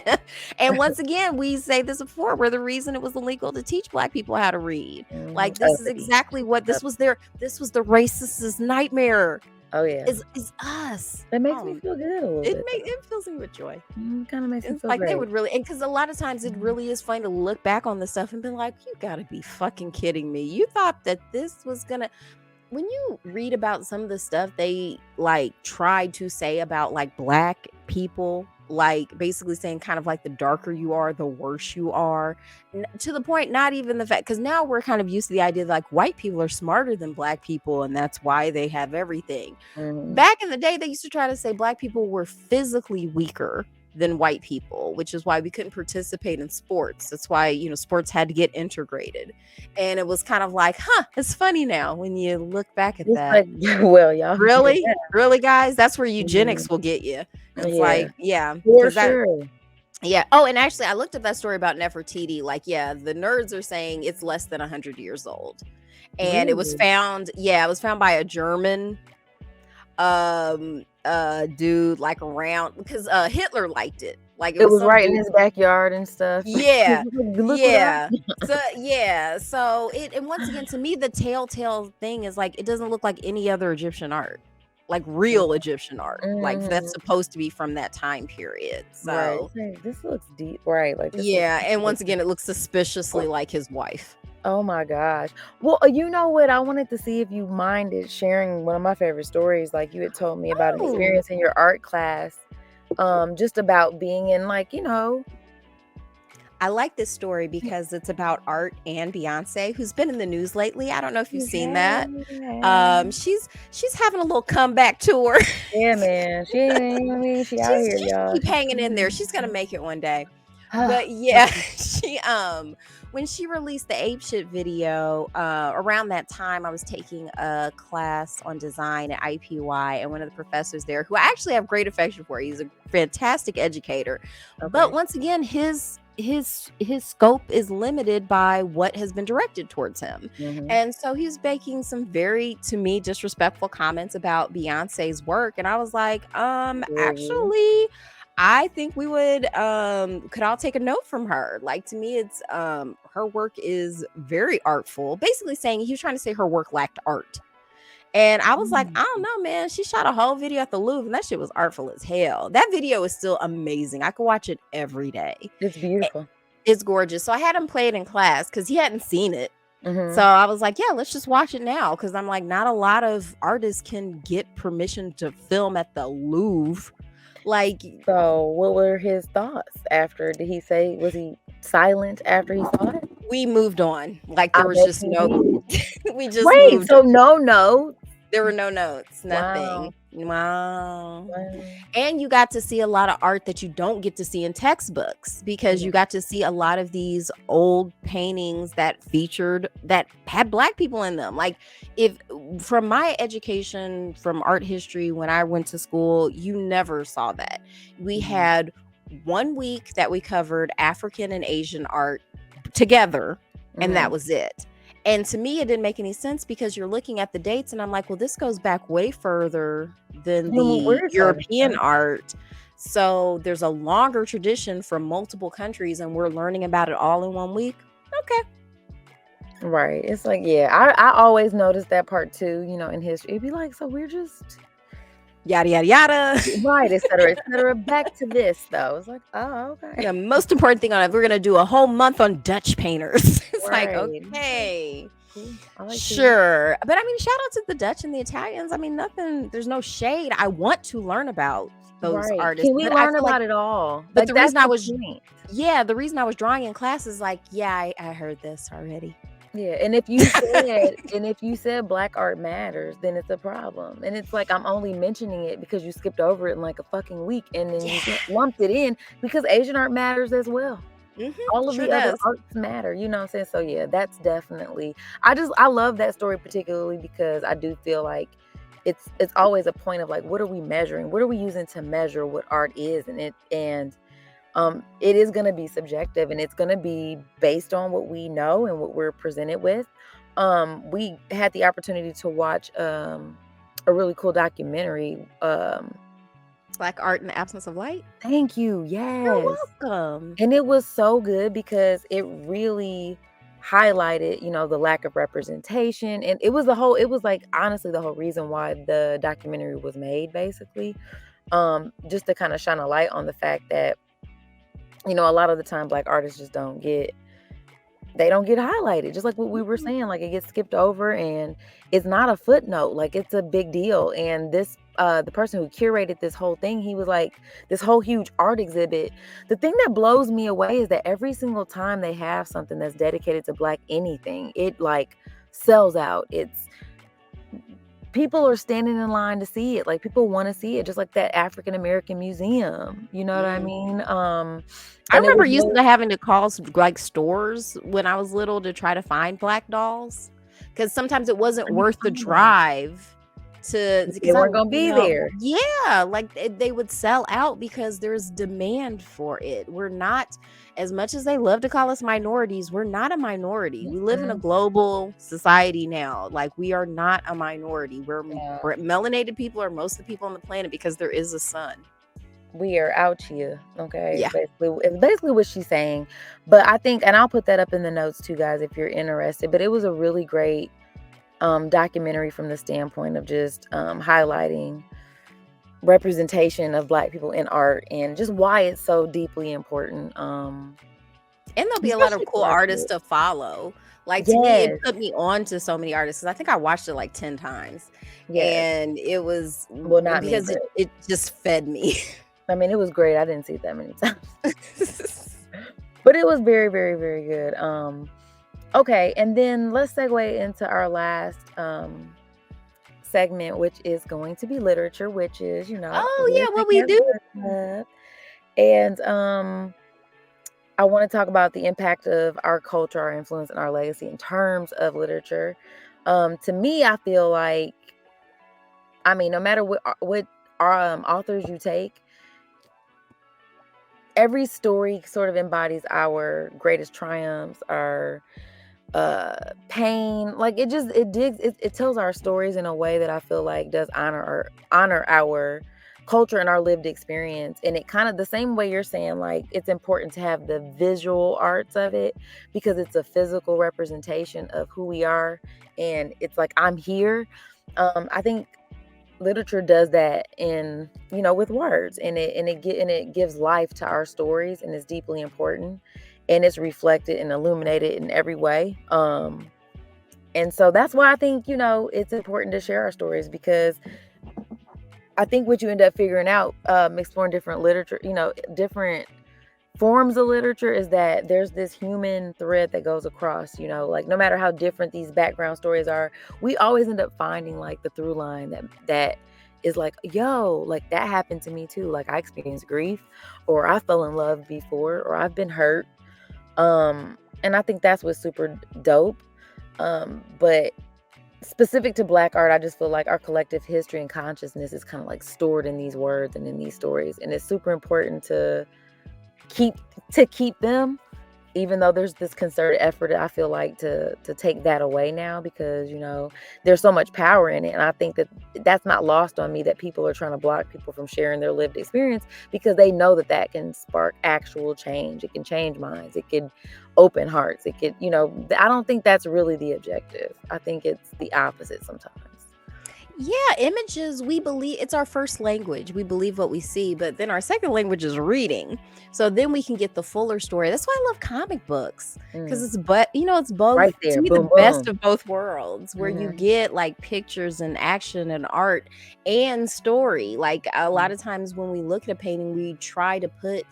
up. and once again, we say this before, we're the reason it was illegal to teach Black people how to read. Mhm. Like, this is Uppity. exactly what this was the racist's nightmare. Oh, yeah. Is us. That makes me feel good a little bit, though. It fills me with joy. Kinda makes me It's feel like they great. would really, and because a lot of times it Mhm. really is fun to look back on this stuff and be like, you gotta be fucking kidding me. You thought that this was gonna, when you read about some of the stuff they like tried to say about like Black people, like basically saying kind of like the darker you are, the worse you are, to the point, not even the fact, because now we're kind of used to the idea that like white people are smarter than Black people and that's why they have everything. Mhm. Back in the day, they used to try to say Black people were physically weaker than white people, which is why we couldn't participate in sports. That's why, sports had to get integrated. And it was kind of like, it's funny now when you look back at It's that. like, well, y'all figured Really? that Really, guys? That's where out. Mhm. eugenics will get you. It's Yeah, like, yeah, for because sure. yeah. Oh, and actually, I looked up that story about Nefertiti. Like, yeah, the nerds are saying it's less than 100 years old. And Really? it was found by a German dude, like, around, because Hitler liked it. Like, it It was was some right in dude. his backyard and stuff. He's Yeah. like, "Look what I." Yeah. So yeah. So it, and once again, to me, the telltale thing is like it doesn't look like any other Egyptian art. Like real Egyptian art. Like that's Mhm. supposed to be from that time period. Right. So It's like, this looks deep. Right, like, this looks yeah. And once deep. again, it looks suspiciously like his wife. Oh my gosh. Well, you know what? I wanted to see if you minded sharing one of my favorite stories. Like, you had told me about an Oh, experience in your art class, just about being in, like, I like this story because it's about art and Beyonce, who's been in the news lately. I don't know if you've seen that. yeah. She's having a little comeback tour. Yeah, man. She ain't, I mean, she out here, She should y'all. keep hanging in there. She's gonna make it one day. But yeah, Okay. she when she released the Ape Shit video, around that time I was taking a class on design at IPY, and one of the professors there, who I actually have great affection for, he's a fantastic educator. But Okay. once again, his scope is limited by what has been directed towards him. Mhm. And so he was making some very, to me, disrespectful comments about Beyonce's work. And I was like, Really? actually, I think we would could all take a note from her. Like, to me, it's her work is very artful. Basically saying, he was trying to say her work lacked art. And I was like, Mm. I don't know, man. She shot a whole video at the Louvre, and that shit was artful as hell. That video is still amazing. I could watch it every day. It's beautiful. It's gorgeous. So I had him play it in class because he hadn't seen it. So Mhm. I was like, yeah, let's just watch it now. Because I'm like, not a lot of artists can get permission to film at the Louvre. Like, So, what were his thoughts after? Did he say, was he silent after he saw it? we moved on. Like, I there was bet just he no, did. we just Wait, moved. so no notes? There were no notes, Wow. nothing. Wow. Wow. And you got to see a lot of art that you don't get to see in textbooks because you got to see a lot of these old paintings that had Black people in them. Like, if from my education from art history when I went to school, you never saw that. We Mhm. had 1 week that we covered African and Asian art together, and that Mhm. was it. And to me, it didn't make any sense because you're looking at the dates and I'm like, well, this goes back way further than Than what the we're talking European about. art. So there's a longer tradition from multiple countries and we're learning about it all in 1 week. Okay. Right. It's like, yeah, I always noticed that part too, in history. It'd be like, so we're just Yada, yada, yada. right, et cetera, et cetera. Back to this though. It's like, oh, okay. The most important thing on it, we're going to do a whole month on Dutch painters. It's like, Right. okay. Cool. I like to. Sure. But I mean, shout out to the Dutch and the Italians. I mean, nothing, there's no shade. I want to learn about those Right. artists. Can we But I learn feel like, about it all? but Like, the that's reason I the was, point. the reason I was drawing in class is like, yeah, I heard this already. Yeah, and if you said Black art matters, then it's a problem. And it's like I'm only mentioning it because you skipped over it in like a fucking week, and then you Yeah. lumped it in because Asian art matters as well. All of Sure the other does. arts matter, you know what I'm saying? So yeah, that's definitely. I love that story particularly because I do feel like it's always a point of like, what are we measuring? What are we using to measure what art is? It is going to be subjective and it's going to be based on what we know and what we're presented with. We had the opportunity to watch a really cool documentary. Black art in the absence of light. Thank you. You're Yes. welcome. And it was so good because it really highlighted, the lack of representation. And it was like honestly the whole reason why the documentary was made, basically. Just to kind of shine a light on the fact that a lot of the time Black artists just don't get highlighted, just like what we were saying. Like, it gets skipped over and it's not a footnote, like it's a big deal. And this the person who curated this whole thing, he was like, this whole huge art exhibit. The thing that blows me away is that every single time they have something that's dedicated to Black anything, it like sells out. People are standing in line to see it. Like, people want to see it, just like that African American museum. You know what I mean? I And it remember was used to having to call like stores when I was little to try to find Black dolls because sometimes it wasn't worth the drive they weren't gonna be there. Yeah, like they would sell out because there's demand for it. We're not, as much as they love to call us minorities, we're not a minority. We live in a global society now. Like, we are not a minority. We're melanated people are most of the people on the planet because there is a sun. We are out here, okay? Yeah. It's basically what she's saying. But I think, and I'll put that up in the notes too, guys, if you're interested. But it was a really great documentary from the standpoint of just highlighting representation of Black people in art and just why it's so deeply important. And there'll be a lot of especially cool Black artists kids. to follow. Like, to me, it put me on to so many artists. I think I watched it like 10 times. Yes. And it was Not me, because it just fed me. I mean, it was great. I didn't see it that many times. But it was very, very, very good. Okay, and then let's segue into our last segment, which is going to be literature, which is, Oh yeah, what we do. And I want to talk about the impact of our culture, our influence, and our legacy in terms of literature. To me, I feel like, I mean, no matter what authors you take, every story sort of embodies our greatest triumphs, our pain. Like, it tells our stories in a way that I feel like does honor our culture and our lived experience. And it kind of, the same way you're saying, like, it's important to have the visual arts of it because it's a physical representation of who we are, and it's like, I'm here. I think literature does that in, with words, and it gives life to our stories, and it's deeply important, and it's reflected and illuminated in every way. And so that's why I think, it's important to share our stories, because I think what you end up figuring out, exploring different literature, different forms of literature, is that there's this human thread that goes across, like no matter how different these background stories are, we always end up finding like the through line that is like, yo, like that happened to me too. Like I experienced grief, or I fell in love before, or I've been hurt. And I think that's what's super dope. But specific to Black art, I just feel like our collective history and consciousness is kind of like stored in these words and in these stories, and it's super important to keep them, even though there's this concerted effort, I feel like, to take that away now, because there's so much power in it. And I think that's not lost on me, that people are trying to block people from sharing their lived experience, because they know that can spark actual change. It can change minds, it can open hearts, it could, I don't think that's really the objective. I think it's the opposite sometimes. Yeah, images, we believe it's our first language. We believe what we see, but then our second language is reading. So then we can get the fuller story. That's why I love comic books, because it's it's both, Right to there, me, the boom best boom. of both worlds, where you get like pictures and action and art and story. Like a lot of times when we look at a painting, we try to put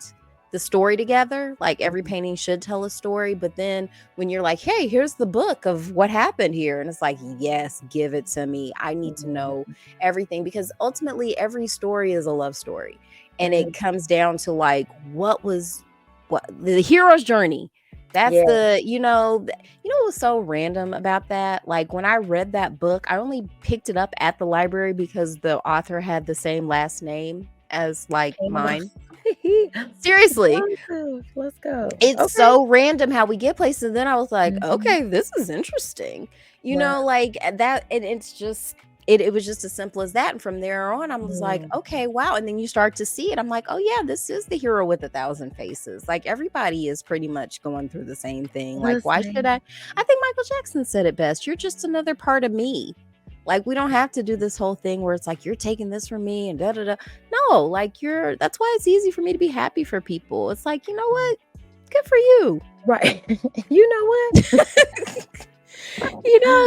the story together. Like every painting should tell a story, but then when you're like, hey, here's the book of what happened here, and it's like, yes, give it to me. I need to know everything, because ultimately every story is a love story, and it comes down to like what the hero's journey. That's Yeah. the what was so random about that? Like when I read that book, I only picked it up at the library because the author had the same last name as like mine. Seriously, Let's go. it's Okay. so random how we get places. Then I was like, Mhm. okay, this is interesting. Wow. Like that, and it's just it was just as simple as that. And from there on, I was like, okay, wow. And then you start to see it. I'm like, oh yeah, this is the hero with 1,000 faces. Like everybody is pretty much going through the same thing. Like, The why should same. I think Michael Jackson said it best. You're just another part of me. Like we don't have to do this whole thing where it's like you're taking this from me and da da da. No, like that's why it's easy for me to be happy for people. It's like, you know what? Good for you. Right. You know what?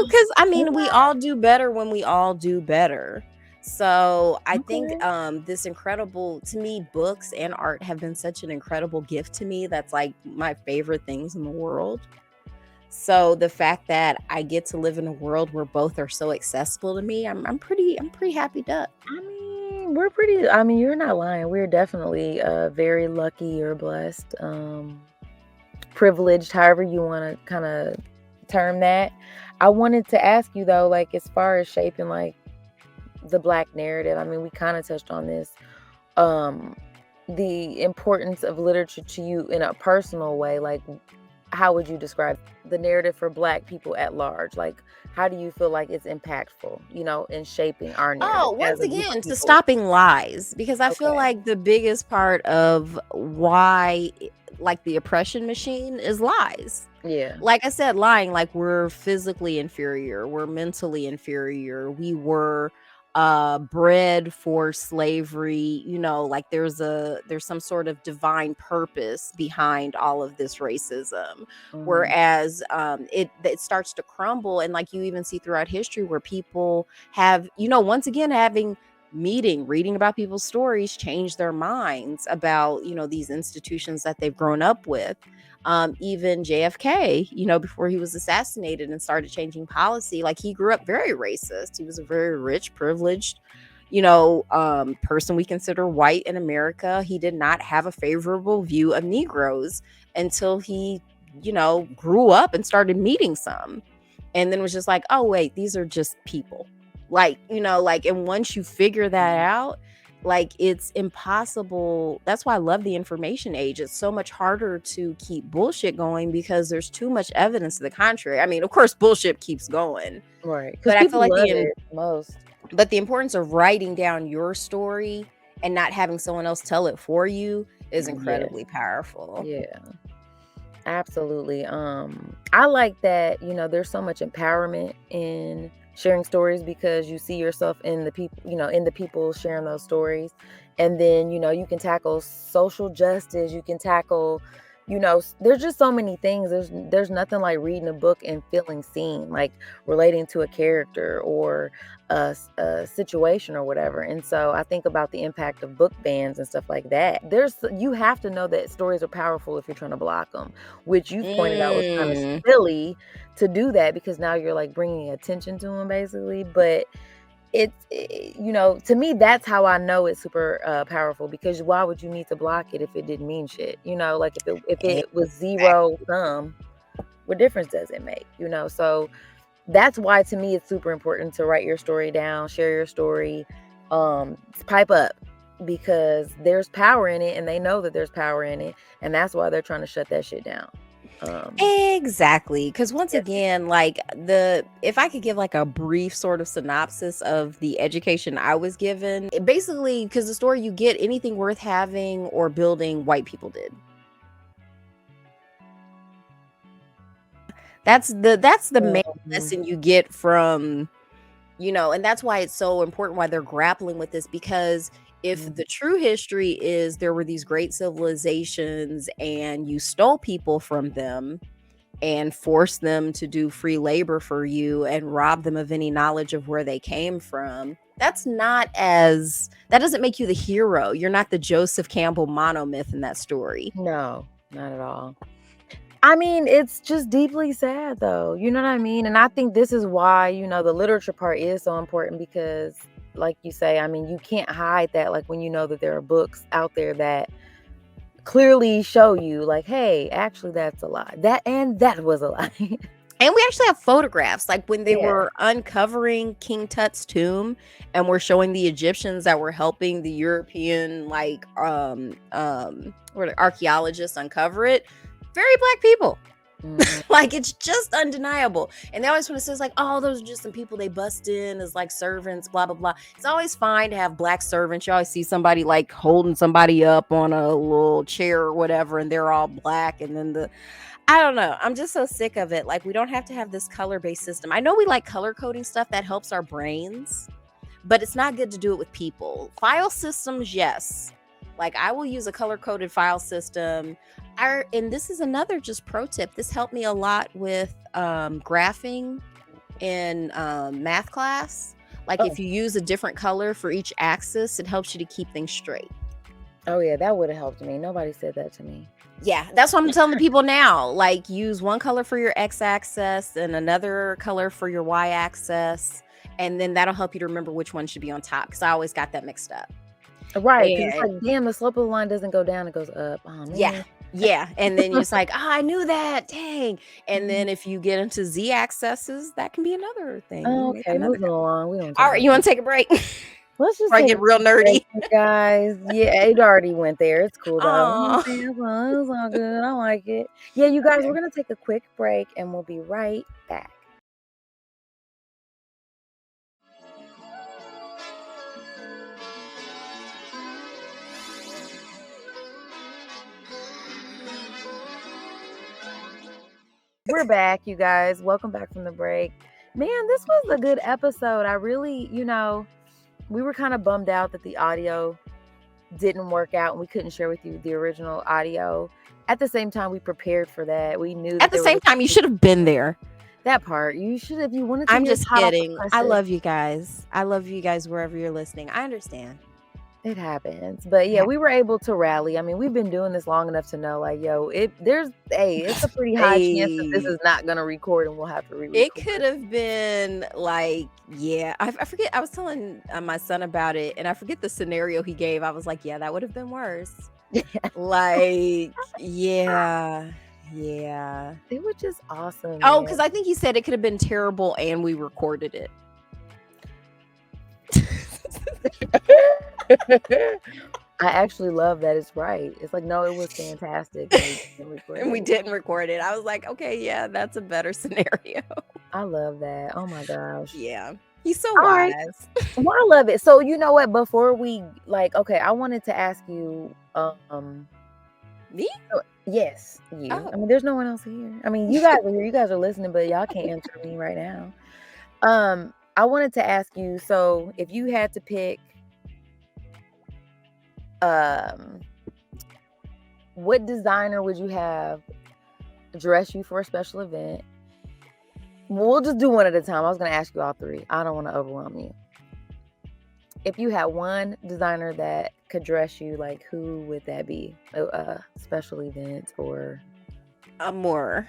Because I mean, we all do better when we all do better. So I think Okay. this incredible, to me, books and art have been such an incredible gift to me. That's like my favorite things in the world. So the fact that I get to live in a world where both are so accessible to me, I'm pretty happy duck. I mean, you're not lying. We're definitely very lucky or blessed, privileged, however you want to kind of term that. I wanted to ask you though, like as far as shaping like the Black narrative, I mean, we kind of touched on this. Um, the importance of literature to you in a personal way, like how would you describe the narrative for Black people at large? Like, how do you feel like it's impactful, in shaping our narrative Oh, as once a group of again, to people? stopping lies, because I feel Okay. like the biggest part of why, like the oppression machine, is lies. Yeah. Like I said, lying, like we're physically inferior, we're mentally inferior, we were bred for slavery, like there's some sort of divine purpose behind all of this racism. Mhm. Whereas it starts to crumble, and like you even see throughout history where people have, once again, having reading about people's stories, change their minds about these institutions that they've grown up with. Even JFK, before he was assassinated and started changing policy, like he grew up very racist. He was a very rich, privileged, person we consider white in America. He did not have a favorable view of Negroes until he, grew up and started meeting some. And then was just like, oh, wait, these are just people. And once you figure that out, like it's impossible. That's why I love the information age. It's so much harder to keep bullshit going because there's too much evidence to the contrary. I mean, of course, bullshit keeps going, Right. Because but I feel people like love it most. but the importance of writing down your story and not having someone else tell it for you is Yes. incredibly powerful. Yeah. Absolutely. I like that, there's so much empowerment in sharing stories because you see yourself in the people, in the people sharing those stories. And then, you can tackle social justice, you can tackle, there's just so many things. There's nothing like reading a book and feeling seen, like relating to a character or a situation or whatever. And so I think about the impact of book bans and stuff like that. You have to know that stories are powerful if you're trying to block them, which you pointed out was kind of Mm. silly to do that because now you're like bringing attention to them basically. But to me, that's how I know it's super powerful, because why would you need to block it if it didn't mean shit? Like if it was zero sum, what difference does it make? So that's why to me it's super important to write your story down, share your story, pipe up, because there's power in it and they know that there's power in it, and that's why they're trying to shut that shit down. Exactly. Because once Yeah. again, if I could give like a brief sort of synopsis of the education I was given, basically, because the story you get, anything worth having or building, white people did. That's the main lesson you get from, and that's why it's so important why they're grappling with this, because if the true history is there were these great civilizations and you stole people from them and forced them to do free labor for you and rob them of any knowledge of where they came from, that doesn't make you the hero. You're not the Joseph Campbell monomyth in that story. No, not at all. I mean, it's just deeply sad though. You know what I mean? And I think this is why, the literature part is so important, because like you say, I mean, you can't hide that, like when you know that there are books out there that clearly show you like, hey, actually that's a lie. That was a lie. And we actually have photographs, like when they Yeah. were uncovering King Tut's tomb and were showing the Egyptians that were helping the European archaeologists uncover it. Very Black people. Like, it's just undeniable. And they always want to say, like, oh, those are just some people they bust in as like servants, blah blah blah. It's always fine to have Black servants. You always see somebody like holding somebody up on a little chair or whatever, and they're all Black. And then I don't know, I'm just so sick of it. Like, we don't have to have this color-based system. I know we like color coding stuff that helps our brains, but it's not good to do it with people. File systems, yes. Like, I will use a color-coded file system. And this is another just pro tip. This helped me a lot with graphing in math class. Like, if you use a different color for each axis, it helps you to keep things straight. Oh yeah, that would have helped me. Nobody said that to me. Yeah, that's what I'm telling the people now. Like, use one color for your x-axis and another color for your y-axis, and then that'll help you to remember which one should be on top, because I always got that mixed up. Right, because it's like, damn, the slope of the line doesn't go down, it goes up. Oh, man. Yeah. And then you're just like, I knew that, dang. And then if you get into z-axes, that can be another thing. Oh, okay, moving along. We don't. All right, you want to take a break? Let's just get real nerdy, guys. Yeah, it already went there. It's cool though. Aww. It was all good. I like it. Yeah, you guys, we're gonna take a quick break and we'll be right back. We're back, you guys. Welcome back from the break. Man, this was a good episode. I really, we were kind of bummed out that the audio didn't work out and we couldn't share with you the original audio. At the same time, we prepared for that. We knew that at the same time, you should have been there. That part. You should have. You wanted to. I'm just kidding. I love you guys. I love you guys wherever you're listening. I understand. It happens. But yeah, we were able to rally. I mean, we've been doing this long enough to know, like, yo, it's a pretty high chance that this is not gonna record and we'll have to re-record. It could have been like, yeah, I forget. I was telling my son about it, and I forget the scenario he gave. I was like, yeah, that would have been worse. Like, yeah. It was just awesome. Oh, because I think he said it could have been terrible and we recorded it. I actually love that it's right. It's like, no, it was fantastic. And we didn't record it. I was like, okay, yeah, that's a better scenario. I love that. Oh my gosh. Yeah. He's so wise. Right. Well, I love it. So you know what? Before we I wanted to ask you, me? Yes, you. Oh. I mean, there's no one else here. I mean, you guys are here. You guys are listening, but y'all can't answer me right now. I wanted to ask you, so if you had to pick, um, what designer would you have dress you for a special event? We'll just do one at a time. I was going to ask you all three. I don't want to overwhelm you. If you had one designer that could dress you, like, who would that be? A special event or Amor.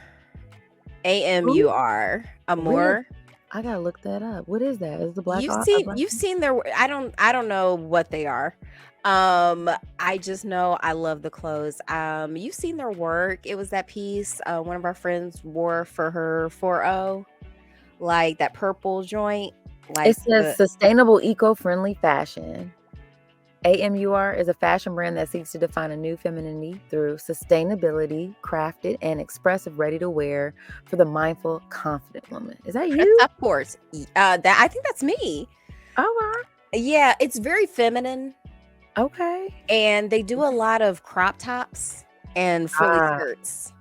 who? AMUR. Really? Amor. I gotta look that up. What is that? Is the black You've a seen black you've one? seen their I don't know what they are. I just know I love the clothes. You've seen their work. It was that piece one of our friends wore for her 4-0, like that purple joint, It like says the sustainable, eco-friendly fashion. AMUR is a fashion brand that seeks to define a new femininity through sustainability, crafted and expressive, ready to wear for the mindful, confident woman. Is that you? of course. That I think that's me. Oh, Yeah, it's very feminine, okay. and they do a lot of crop tops and frilly Ah, skirts.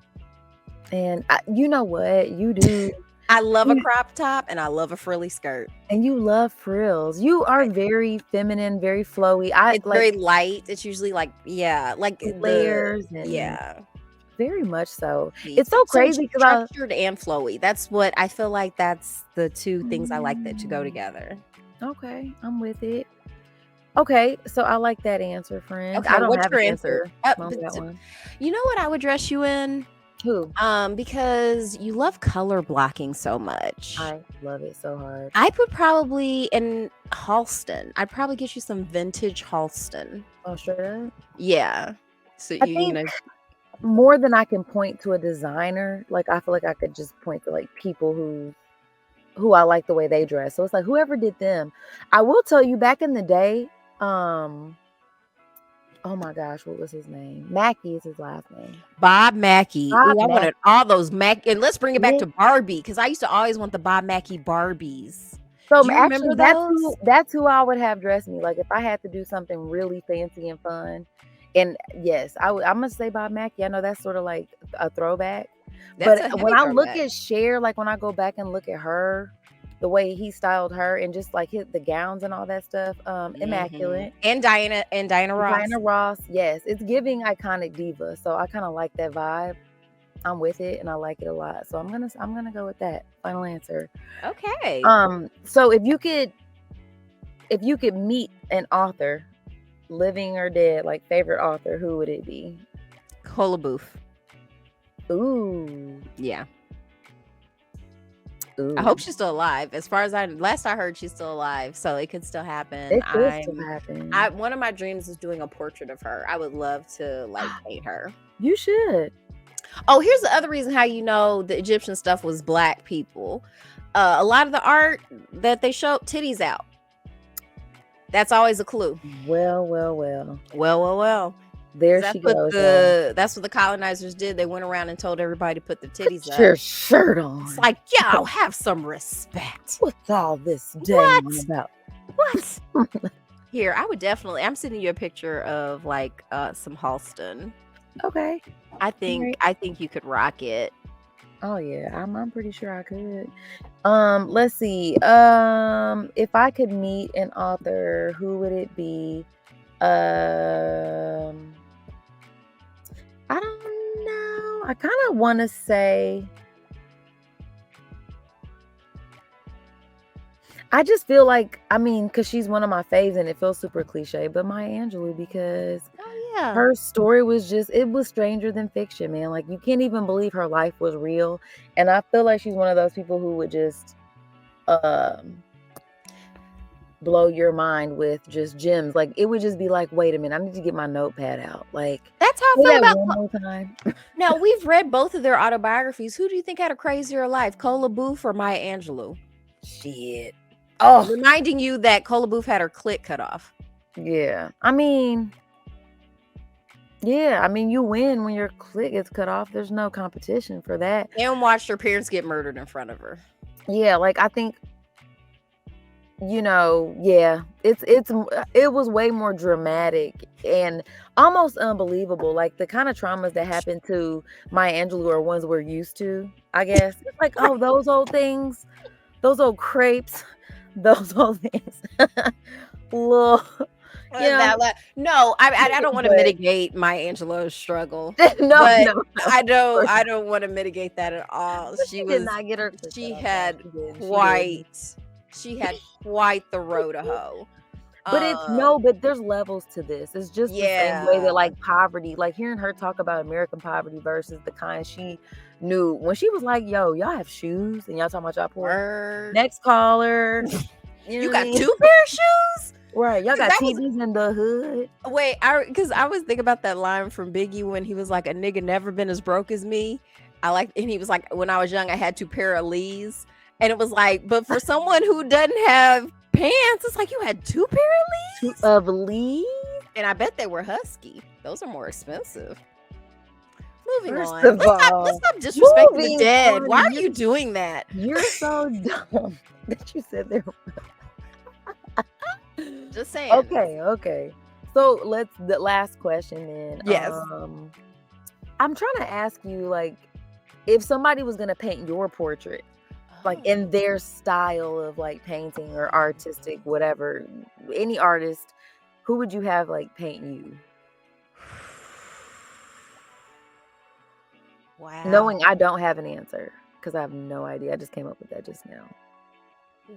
and you know what? You do. I love a You, crop top and I love a frilly skirt. and you love frills. You are very feminine, very flowy. I It's like very light. It's usually like, yeah, like layers and yeah. very much so. It's It's so so crazy because structured and flowy. That's what I feel like that's the two things I like that to go together. Okay, I'm with it. Okay, so I like that answer, friend. Okay, I don't what's have your an answer? answer on that one. You know what I would dress you in? Who? Because you love color blocking so much. I love it so hard. I would probably in Halston. I'd probably get you some vintage Halston. Oh, sure. Yeah. So I you think know, more than I can point to a designer, like I feel like I could just point to like people who I like the way they dress. So it's like whoever did them. I will tell you back in the day, oh my gosh, what was his name? Mackey is his last name. Bob Mackie. Bob Ooh, I Mackie. wanted all those Mackie. And let's bring it back Yeah. to Barbie because I used to always want the Bob Mackie Barbies. So Do you actually, remember that's who I would have dressed me. Like if I had to do something really fancy and fun, and yes, I'm gonna say Bob Mackie. I know that's sort of like a throwback, That's but a when heavy I look throwback. at Cher, like when I go back and look at her, the way he styled her, and just like hit the gowns and all that stuff, immaculate. And Diana Ross. Diana Ross, yes, it's giving iconic diva. So I kind of like that vibe. I'm with it, and I like it a lot. So I'm gonna go with that. Final answer. Okay. So if you could meet an author, living or dead, like favorite author, who would it be? Cola Booth. Ooh. Yeah. Ooh. I hope she's still alive. As far as last I heard, she's still alive. So it could still happen. It could still happen. One of my dreams is doing a portrait of her. I would love to like paint her. You should. Oh, here's the other reason how you know the Egyptian stuff was black people. A lot of the art that they show, titties out. That's always a clue. Well. There she goes. That's what the colonizers did. They went around and told everybody to put their titties Put up. your shirt on. It's like, yo, have some respect. What's all this damn about? What? Here, I would definitely. I'm sending you a picture of like some Halston. Okay. I think you could rock it. Oh yeah, I'm pretty sure I could. Let's see. If I could meet an author, who would it be? I don't know. I kind of want to say. I just feel like, I mean, because she's one of my faves and it feels super cliche, but Maya Angelou, because her story was it was stranger than fiction, man. Like, you can't even believe her life was real. And I feel like she's one of those people who would just blow your mind with just gems. Like, it would just be like, wait a minute, I need to get my notepad out. Like, that's how I feel about one more time. Now, we've read both of their autobiographies. Who do you think had a crazier life, Cola Booth or Maya Angelou? Shit. Oh, reminding you that Cola Booth had her clit cut off. Yeah. I mean, you win when your clit gets cut off. There's no competition for that. And watched her parents get murdered in front of her. Yeah, like I think, yeah, it was way more dramatic and almost unbelievable. Like the kind of traumas that happened to Maya Angelou are ones we're used to, I guess. It's like, oh, those old things, those old crepes, those whole things. Little, you know, No, I don't want to but mitigate Maya Angelou's struggle, no, but no, no, of course I not. don't want to mitigate that at all. But she did not get her clit She cut off, y'all. had She didn't. She didn't. quite she had quite the road to hoe. But it's no, but there's levels to this. It's just the same way that Yeah. like poverty, like hearing her talk about American poverty versus the kind she knew when she was like, "Yo, y'all have shoes and y'all talking about y'all poor." Word. Next caller, you You know what I got mean? 2 pair of shoes? Right, y'all 'Cause got that was TVs in the hood. Wait, because I was thinking about that line from Biggie when he was like, "A nigga never been as broke as me." And he was like, "When I was young, I had 2 pair of Lees," and it was like, but for someone who doesn't have pants, it's like you had 2 pair of Two Lees, of Lee. and I bet they were husky. Those are more expensive. Moving First on. of Let's all, stop disrespecting the moving dead. on. Why are you doing that? You're so dumb that you said they were. Just saying. Okay. So the last question then. Yes. I'm trying to ask you, like, if somebody was gonna paint your portrait, like Oh. in their style of like painting or artistic, whatever, any artist, who would you have like paint you? Wow. Knowing I don't have an answer because I have no idea. I just came up with that just now.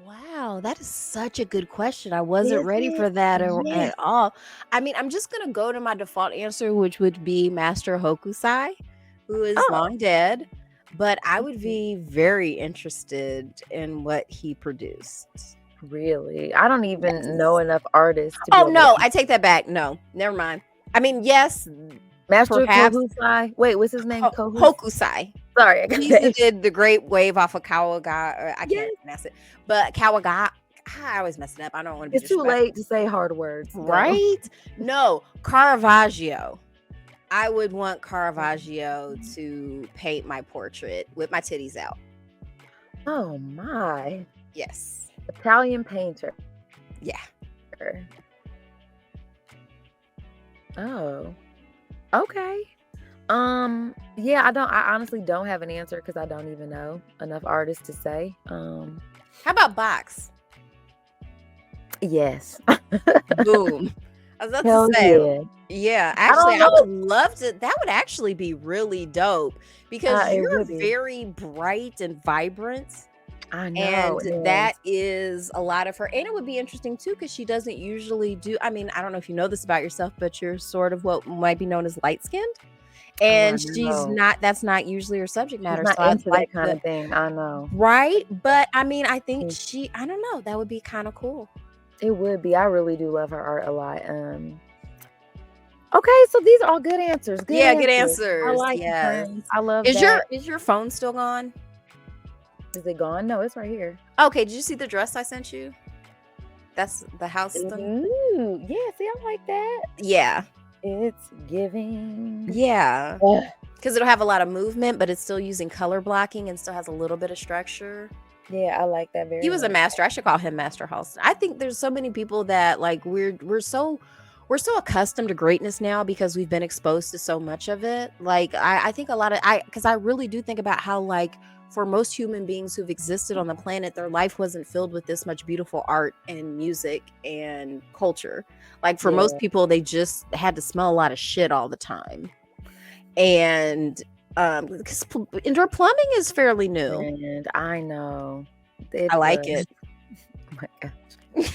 Wow, that is such a good question. I wasn't Is ready it? for that Yes. at all. I mean, I'm just gonna go to my default answer, which would be Master Hokusai, who is Oh, long dead, but I would okay. be very interested in what he produced. Really? I don't even know Yes. enough artists to be Oh able no, to. I take that back. No, never mind. I mean, yes, Master perhaps Kohusai. Wait, what's his name? Kohus? Hokusai. Sorry, I got He's that. did the Great Wave off of Kawaga. Or I Yes. can't pronounce it, but Kawaga. I always mess it up. I don't want to be It's too disrespectful. late to say hard words. Go. Right? No, Caravaggio. I would want Caravaggio to paint my portrait with my titties out. Oh my. Yes. Italian painter. Yeah. Oh. Okay. Yeah, I honestly don't have an answer because I don't even know enough artists to say. How about BOXX? Yes. Boom. I was about Hell to say, yeah. yeah, I actually, don't I would know. love to. That would actually be really dope because It you're would be. very bright and vibrant. I know. And that is a lot of her. And it would be interesting too, because she doesn't usually do. I mean, I don't know if you know this about yourself, but you're sort of what might be known as light skinned. And she's know. not, that's not usually her subject She's matter. not So I'd into like that kind the of thing. I know. right. But I mean, I think Mm. I don't know, that would be kind of cool. It would be. I really do love her art a lot. Okay, so these are all good answers. Good Yeah, good I answers. like it, Yes. friends. I love Is that. your phone still gone? Is it gone? No, it's right here. Okay, did you see the dress I sent you? That's the house thing. Ooh, yeah, see, I like that. Yeah. It's giving. Yeah. Ugh. Because it'll have a lot of movement, but it's still using color blocking and still has a little bit of structure. Yeah, I like that very He was a much. master. I should call him Master Halston. I think there's so many people that like we're so accustomed to greatness now because we've been exposed to so much of it. Like I think a lot of because I really do think about how like for most human beings who've existed on the planet, their life wasn't filled with this much beautiful art and music and culture. Like for most Yeah. people, they just had to smell a lot of shit all the time. And because indoor plumbing is fairly new. And I know. I like it. Oh my gosh.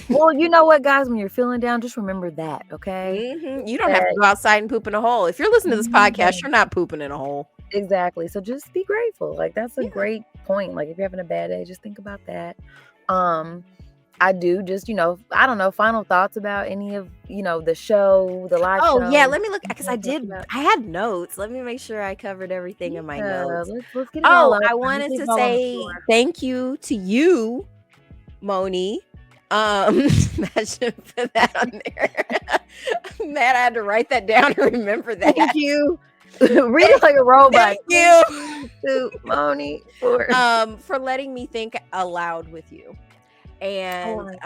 Well, you know what, guys? When you're feeling down, just remember that, okay? You don't have to go outside and poop in a hole. If you're listening to this podcast, you're not pooping in a hole. Exactly. So just be grateful. Like that's a Yeah. great point. Like if you're having a bad day, just think about that. I do just, I don't know, final thoughts about any of, the show, the live show. Oh yeah, let me look because Anything else I had notes. Let me make sure I covered everything in my notes. Let's get it all up. I wanted Leave to it all on the say floor. thank you to you, Moni. Imagine put that on there. Man, I had to write that down and remember that. Thank you. Read it like a robot. Thank you. To Moni for letting me think aloud with you. And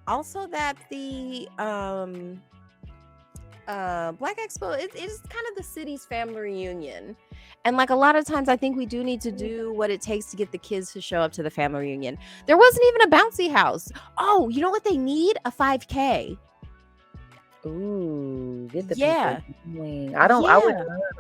also that the Black Expo is kind of the city's family reunion. And like a lot of times I think we do need to do what it takes to get the kids to show up to the family reunion. There wasn't even a bouncy house. Oh, you know what they need? A 5K. Ooh, get the people Yeah. going. Yeah.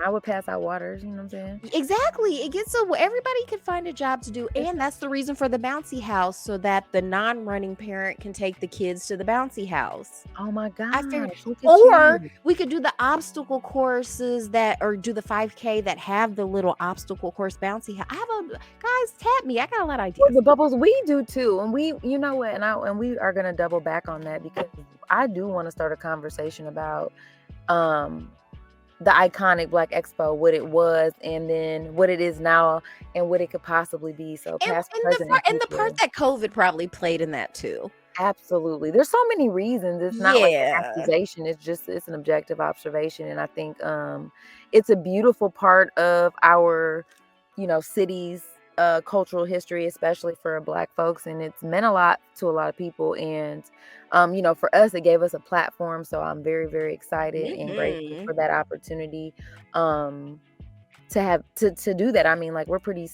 I would pass out waters, you know what I'm saying? Exactly. It gets so everybody can find a job to do. And that's the reason for the bouncy house, so that the non-running parent can take the kids to the bouncy house. Oh my I figured, gosh, look at or you. we could do the obstacle courses or do the 5K that have the little obstacle course bouncy house. Guys, tap me. I got a lot of Well, ideas. the bubbles we do too, and you know what, and we are gonna double back on that because I do want to start a conversation about um the iconic Black Expo, what it was, and then what it is now, and what it could possibly be. So past, present, and And the part future. that COVID probably played in that too. Absolutely. There's so many reasons. It's not like an Yeah. accusation. It's an objective observation. And I think it's a beautiful part of our, city's cultural history, especially for Black folks. And it's meant a lot to a lot of people. And for us, it gave us a platform. So I'm very, very excited and grateful Mhm. for that opportunity to have to do that. I mean, like we're pretty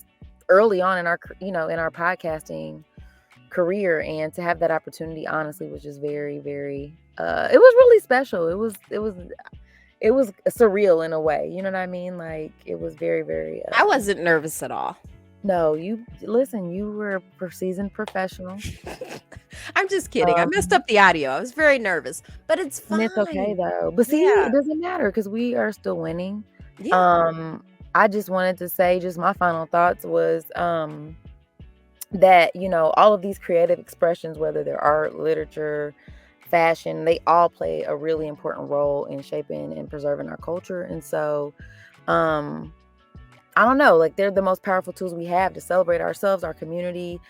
early on in our in our podcasting career, and to have that opportunity honestly was just very, very it was really special. It was surreal in a way, you know what I mean? Like it was very, very I wasn't nervous at all. no, you listen, you were a seasoned professional. I'm just kidding. I messed up the audio. I was very nervous, but it's And it's okay fine. though. But see, Yeah. it doesn't matter because we are still winning. Yeah. I just wanted to say, just my final thoughts was that all of these creative expressions, whether they're art, literature, fashion, they all play a really important role in shaping and preserving our culture. And so I don't know, like they're the most powerful tools we have to celebrate ourselves, our community,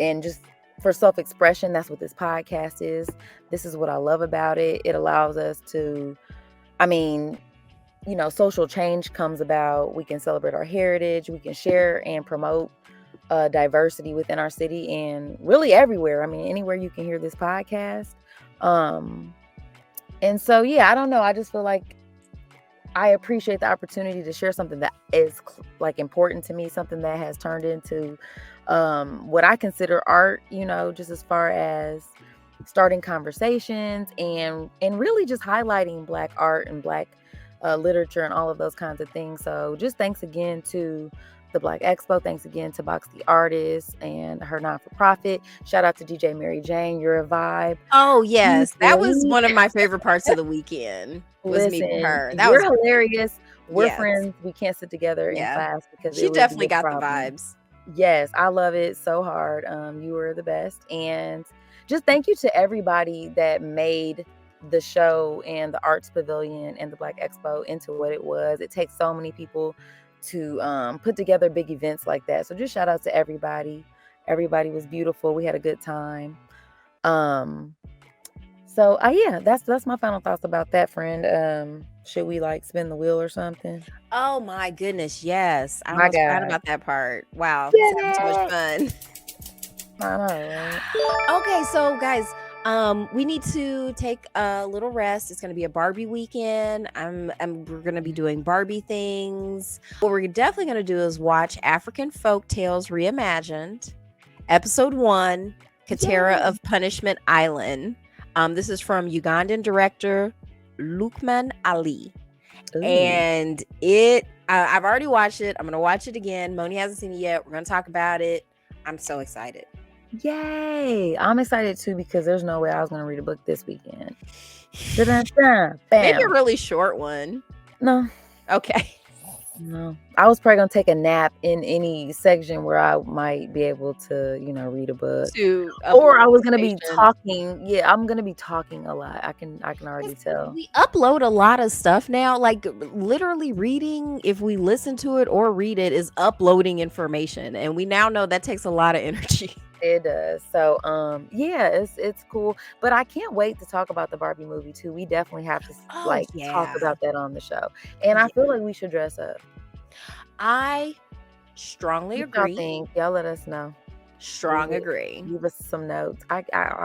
and just for self-expression. That's what this podcast is. This is what I love about it. It allows us to, I mean, social change comes about. We can celebrate our heritage, we can share and promote diversity within our city and really everywhere. I mean, anywhere you can hear this podcast. And so, yeah, I don't know. I just feel like I appreciate the opportunity to share something that is like important to me, something that has turned into what I consider art, just as far as starting conversations and really just highlighting Black art and Black literature and all of those kinds of things. So just thanks again to the Black Expo. Thanks again to BOXX the Artist and her non-for-profit. Shout out to DJ Mary Jane. You're a vibe. Oh, yes. That was Listen, one of my favorite parts of the weekend was meeting her. That you're was hilarious. We're yes. friends. We can't sit together in Yeah. class because She it would definitely be a got the problem. vibes. Yes, I love it so hard. You were the best. And just thank you to everybody that made the show and the Arts Pavilion and the Black Expo into what it was. It takes so many people to put together big events like that. So just shout out to everybody. Everybody was beautiful. We had a good time. So yeah, that's my final thoughts about that, friend. Should we like spin the wheel or something? Oh my goodness, yes. I My almost forgot God. about that part. Wow, this is having so much fun. I know, right? Okay, so guys, we need to take a little rest. It's gonna be a Barbie weekend. We're gonna be doing Barbie things. What we're definitely gonna do is watch African Folk Tales Reimagined, episode 1, Katera of Punishment Island. This is from Ugandan director Lukman Ali. Ooh. And I've already watched it. I'm gonna watch it again. Moni hasn't seen it yet. We're gonna talk about it. I'm so excited. Yay! I'm excited too because there's no way I was gonna read a book this weekend. Bam. Maybe a really short one. No. Okay. No. I was probably gonna take a nap in any section where I might be able to, read a book. Or I was gonna be talking. Yeah, I'm gonna be talking a lot. I can already tell. We upload a lot of stuff now. Like literally reading, if we listen to it or read it, is uploading information. And we now know that takes a lot of energy. It does. So yeah, it's cool. But I can't wait to talk about the Barbie movie too. We definitely have to talk about that on the show. And I feel like we should dress up. I strongly agree. Y'all let us know. Agree. Give us some notes. I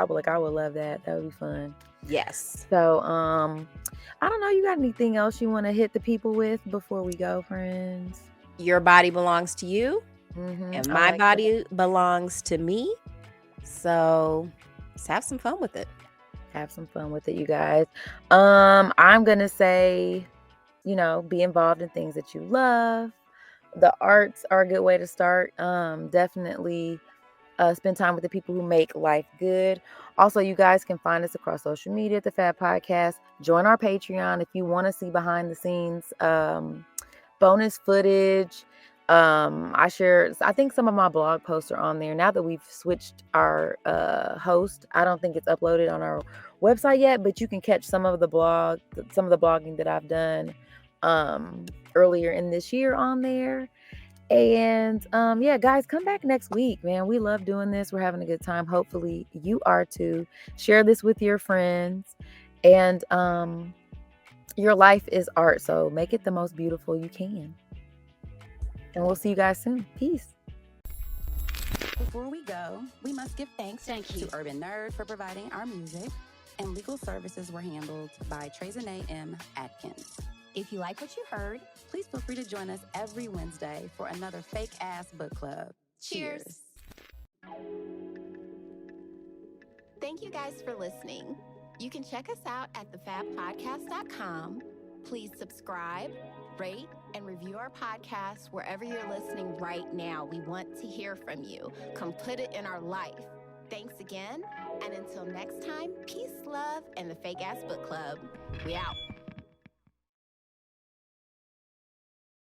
would love that. That would be fun. Yes. So, I don't know. You got anything else you want to hit the people with before we go, friends? Your body belongs to you, and I my like that. body belongs to me. So let's have some fun with it. Have some fun with it, you guys. I'm gonna say, be involved in things that you love. The arts are a good way to start. Definitely spend time with the people who make life good. Also, you guys can find us across social media at the Fab Podcast. Join our Patreon if you want to see behind the scenes bonus footage. I think some of my blog posts are on there. Now that we've switched our host, I don't think it's uploaded on our website yet, but you can catch some of the blogging that I've done earlier in this year on there. And yeah, guys, come back next week, man. We love doing this. We're having a good time. Hopefully you are too. Share this with your friends. And your life is art, so make it the most beautiful you can. And we'll see you guys soon. Peace. Before we go, we must give thanks to Urban Nerd for providing our music, and legal services were handled by Trezene M. Atkins. If you like what you heard, please feel free to join us every Wednesday for another fake-ass book club. Cheers. Thank you guys for listening. You can check us out at thefabpodcast.com. Please subscribe, rate, and review our podcast wherever you're listening right now. We want to hear from you. Come put it in our life. Thanks again, and until next time, peace, love, and the Fake Ass Book Club. We out.